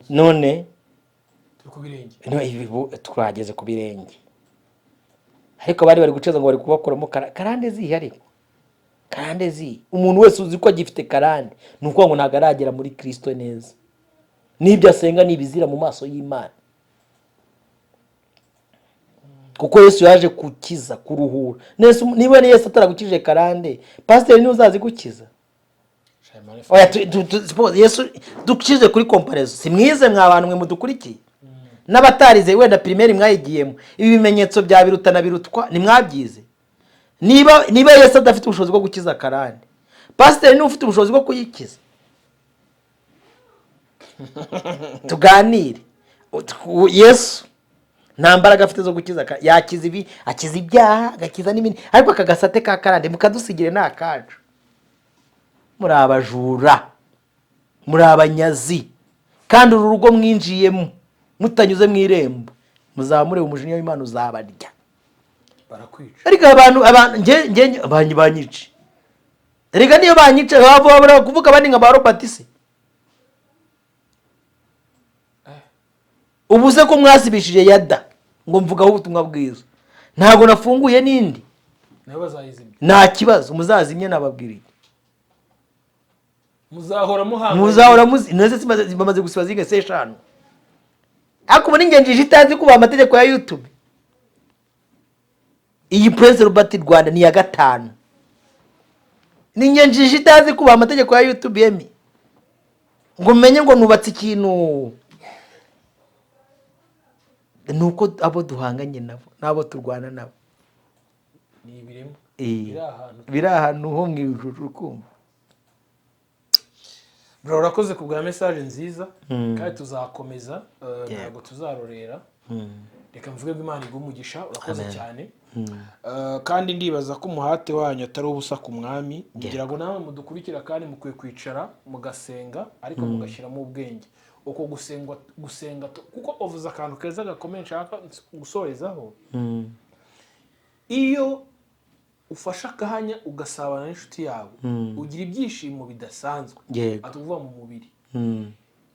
None twageze ku birenge, ariko bari guceza ngo bari kubakuramo karande zihari. Karande zi umuntu wese uzi ko agifite karande ni uko ngo ntago aragera muri Kristo neza, n'ibyo asenga nibizira mu maso y'Imana, kuko Yesu yaje kukiza kuruhura. Niba ni Yesu ataragukije karande, pastor ni uzazi gukiza? Oya Yesu dukize kuri comparaison. Simwize mwa abantu mwe mudukurikiye n'abatarize wenda primaire mwayigiyemo, ibi bimenyetso bya birutana birutwa ni mwabyize. Niba Yesu adafite ubushobozi bwo gukiza karande, pastor ni ufite ubushobozi bwo kuyikiza? Tuganire. Yesu nta mbaraga afite zo gukiza, yakiza ibi, akiza ibyaha, agakiza n'ibindi, ariko akagasate ka karande mukadusigire nta kacu. Muri abajura, muri abanyazi, kandi uru rugo mwinjiyemo mutanyuze mu irembo muzamure umujinya w'Imana uzabarya. Barakwica. Ariko abantu banyice. Erega niyo banyice baba kuvuga bandi nka ba Robert se. Ubuze ko mwasibishije yada ngo mvugaho ubutumwa bwiza. Ntago nafunguye nindi. Nayo bazayizimya. Nta kibazo muzazimye nababwiriye. Muzahora neze bamaze gusiba zinge se 5. Ako muri ngenjije itazi kuba amategeko ya YouTube. Iyi Prince Robert Rwanda ni ya 5. Ni ngenjije itazi kuba amategeko ya YouTube yemi. Ngo menye ngo nubatse ikintu. Nuko abo duhanganye nabo turwana nabo. Ni ibirimo. Biri ahantu ho mu ijuru kumva. Bro, urakoze kubwa message nziza kandi tuzakomeza ntabwo tuzarorera. Reka mvuge ngo Imana igumugisha, urakoze cyane. Kandi ndibaza ko umuhate wanyu atari ubusa ku mwami, ngira ngo nawe mudukurikira kandi mukwiye kwicara mugasenga ariko mugashiramo ubwenge. Uko gusenga kuko ovuza akantu keza gakomeye nshaka gusorezaho. Iyo ufasha akanya ugasabana n'inshuti yawe ugira ibyishimo bidasanzwe atuvuga mu mubiri.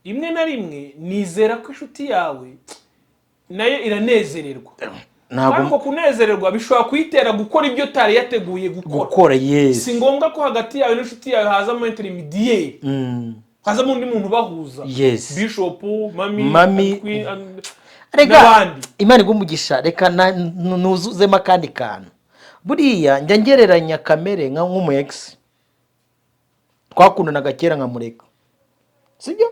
Rimwe na rimwe nizera ko inshuti yawe nayo iranezererwa, ntabwo kunezererwa bishobora kuyitera gukora ibyo tari yateguye gukora. Si ngombwa ko hagati yawe n'inshuti yawe hazamo intermediaire, hazamo undi muntu bahuza, bishop, mami rega Imana igumugisha. Reka nuzuzemo akandi kantu. Buriya njya ngereranya kamere nka nk'umu ex twakundanaga kera nkamureka, sibyo?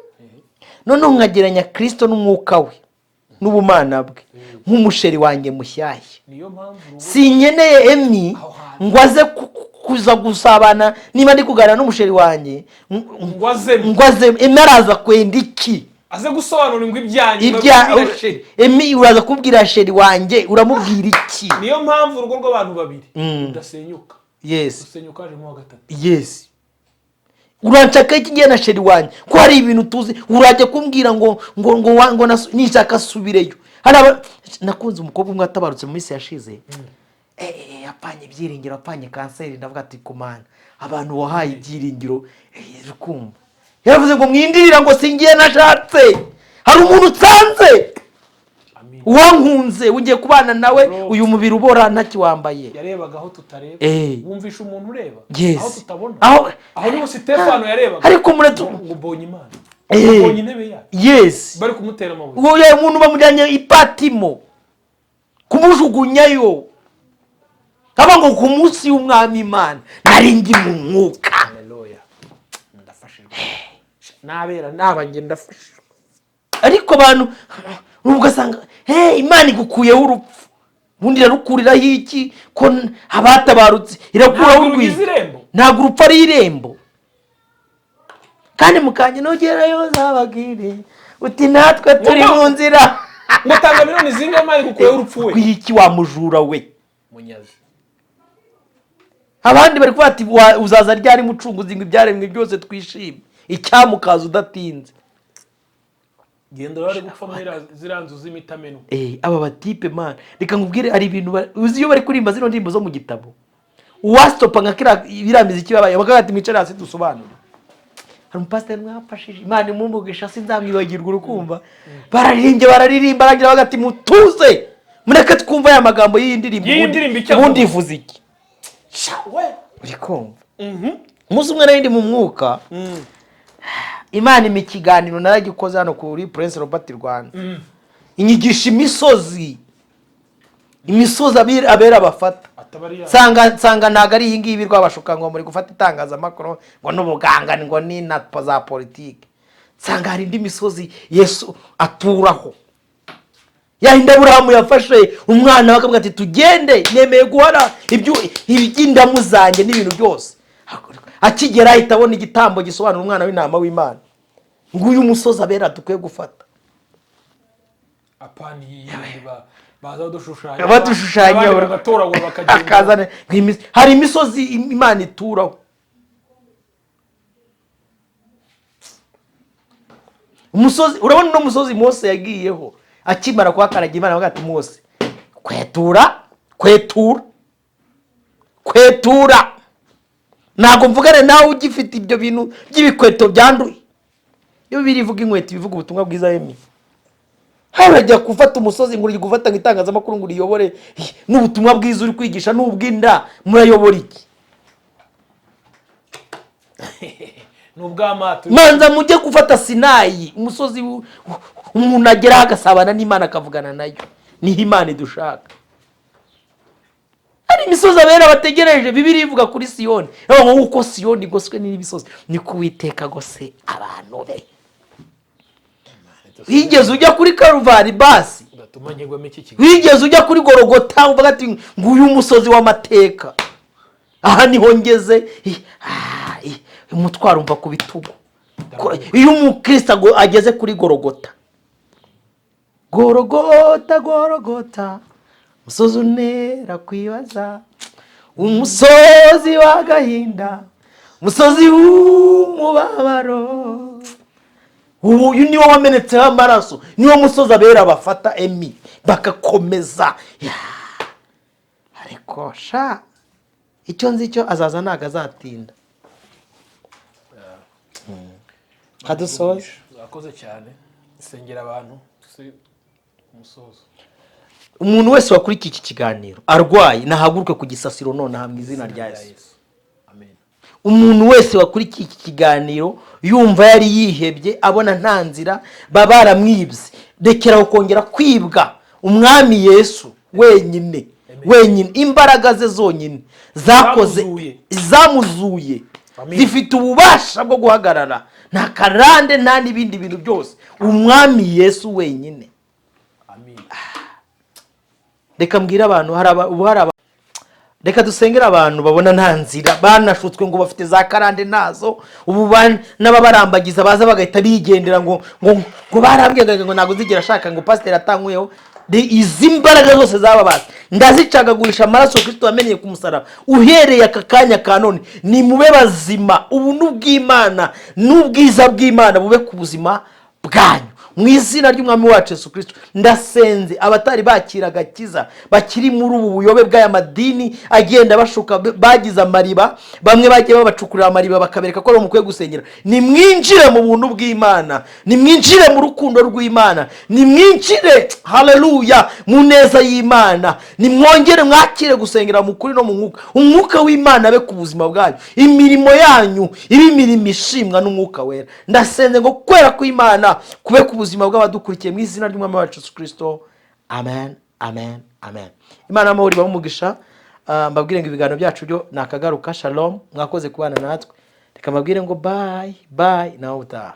None nkageranya Kristo n'umwuka we n'ubumana bwe nk'umusheri wanjye mushyashya. Sinkeneye Emi ngo aze kuza gusabana niba ndi kuganira n'umusheri wanjye ngwaze Emi araza kwenda iki? Aze gusobanura ngo ibyanyu Emi uraza kubwira sheri wanjye uramubwira iki? Niyo mpamvu urugo rw'abantu babiri udasenyuka. Usenyuka aje mu gatatu. Uranshaka iki ngiye na sheri wanjye ko hari ibintu tuzi urajya kumbwira ngo nishaka subireyo. Nakunze umukobwa umwe atabarutse mu minsi yashize. Yapanye ibyiringiro, apanye kanseri, ndavuga ati kumana abantu wahaye ibyiringiro rukumva. Yaravuze ngo mwindirira ngo singiye nashatse, hari umuntu utsanze wankunze ugiye kubana nawe uyu mubiri ubora ntaki wambaye. Yarebaga aho tutareba, wumvisha umuntu ureba aho tutabona. Aho ni Stefano yarebaga, ariko ngo mbonye Imana. babonye intebe ya yes bari kumutera amabuye uwo muntu bamujyanye ipatimo kumujugunyayo kaba ngo ku munsi w'umwami Imana nari ndi mu mwuka. haleluya ndafashijwe nabera nabange ndafashijwe. Ariko abantu ugasanga Imana igukuyeho urupfu ubundi irarukuriraho iki ko abatabarutse irakuraho urw'irembo ntabwo urupfu ari irembo kandi mukanye nogerayo zabagire uti natwe turi mu nzira mutanga miliyoni zingahe Imana igukuyeho urupfu we kwiki wamujura we munyazi. abandi bari kuvuga ati uzaza ryari mucunguzi ngo ibyaremwe byose twishime icyamukaza udatinze genda bari gupfa muri ziranzu z'imitameno. Aba batipe man reka nkubwire ari ibintu uzi iyo bari kurimba zino ndimbo zo mu gitabo uwastopa nka kira biramiza ikibabaye bakaga ati mwicare hasi dusobanure. Hari umupasiteri mwafashije Imana imumugisha sinzamwibagirwa urukumva bararirimba aragira bagati mutuze mureke twumva aya magambo y'indirimbo ubundi ivuze iki shawe uri kumva. Umunsi umwe nari ndi mu mwuka Imana imi kiganiro naragikoze hano kuri Prince Robert Rwanda inyigisha imisozi abera bafata sanga ntago ari iyi ngiyi rwabashuka ngo muri gufata itangazamakuru ngo n'ubuganga ngo ni na za politike sanga hari indi misozi Yesu aturaho yahinda Aburahamu yafashe umwana bakavuga ati tugende nemeye guhara iby'indamu zanjye n'ibintu byose akigera ahita abona igitambo gisobanura umwana w'intama w'Imana nguyu umusozi abera dukwiye gufata apani baza badushushanya bagatoragura bakagenda hari imisozi Imana ituraho. Umusozi urabona no musozi Mose yagiyeho akimara kwakaraga Imana bagati Mose kwetura ntago mvugane nawe ugifite ibyo bintu by'ibikweto byanduye. Iyo birivuga inkweto bivuga ubutumwa bwiza yemi harajya gufata umusozi nguri gufata ngitangazamakuru nguri yobore n'ubutumwa bwiza uri kwigisha n'ubwinda murayobora iki n'ubwamato manza mujye gufata Sinayi umusozi umuntu agera agasabana n'Imana akavugana nayo niho Imana idushaka. Hari imisozi abera bategereje Bibiliya ivuga kuri Siyoni uko Siyoni igoswe n'ibisozi niko Uwiteka gose abantu be. Wigeze ujya kuri Karuvari basi wigeze ujya kuri Gorogota uvuga ati nguyu umusozi w'amateka aha niho ngeze umutwaro umva ku bitugu. Iyo umukristo ageze kuri Gorogota umusozi unera kwibaza umusozi w'agahinda umusozi w'umubabaro uyu niwo wamenetseho amaraso niwo musozi abera bafata emi bagakomeza ariko icyo nzi cyo azaza ntago azatinda. Kadusoje akoze cyane isengera abantu umusozi. Umuntu wese wakurikiye iki kiganiro arwaye nahaguruke ku gisasiro none hamwe izina rya Yesu. Amen. Umuntu wese wakurikiye iki kiganiro yumva yari yihebye abona nta nzira babaramwibye rekera ukongera kwibwa umwami Yesu wenyine imbaraga ze zonyine zakoze zamuzuye zifite ububasha bwo guhagarara nta karande nta n'ibindi bintu byose umwami Yesu wenyine. Amen. Reka mbwira abantu reka dusengera abantu babona nta nzira banashutswe ngo bafite za karande nazo ubu n'ababarambagiza baza bagahita bigendera ngo barambwiraga ngo ntago zigera ashaka ngo pasiteri atankuyeho izi mbaraga zose zababaza ndazicagagurisha amaraso Kristo yamenyeye ku musaraba uhereye aka kanya ka none ni mube bazima ubu n'ubw'Imana n'ubwiza bw'Imana bube ku buzima bwanyu mu izina ry'umwami wacu Yesu Kristo ndasenze abatari bakira agakiza bakiri muri ubu buyobe bw'aya madini agenda bashuka bagize amariba, bamwe bagiye babacukurira amariba bakabereka ko mukwiye gusengera. Nimwinjire mu buntu bw'Imana, nimwinjire mu rukundo rw'Imana, nimwinjire haleluya mu neza y'Imana, nimwongere mwakire gusengera mu kuri no mu mwuka. Umwuka w'Imana abe ku buzima bwanyu, imirimo yanyu ibe imirimo ishimwa n'umwuka wera. Ndasenze ngo kwera kw'Imana kube ku buzima bw'abadukurikiye mu izina ry'umwami wacu Yesu Kristo. Amen, amen, amen. Imana amahoro ibahe umugisha. Mbabwire ngo ibiganiro byacu byo nakagaruka. Shalom, mwakoze kubana natwe. Reka mbabwire ngo bye bye nawe utaha.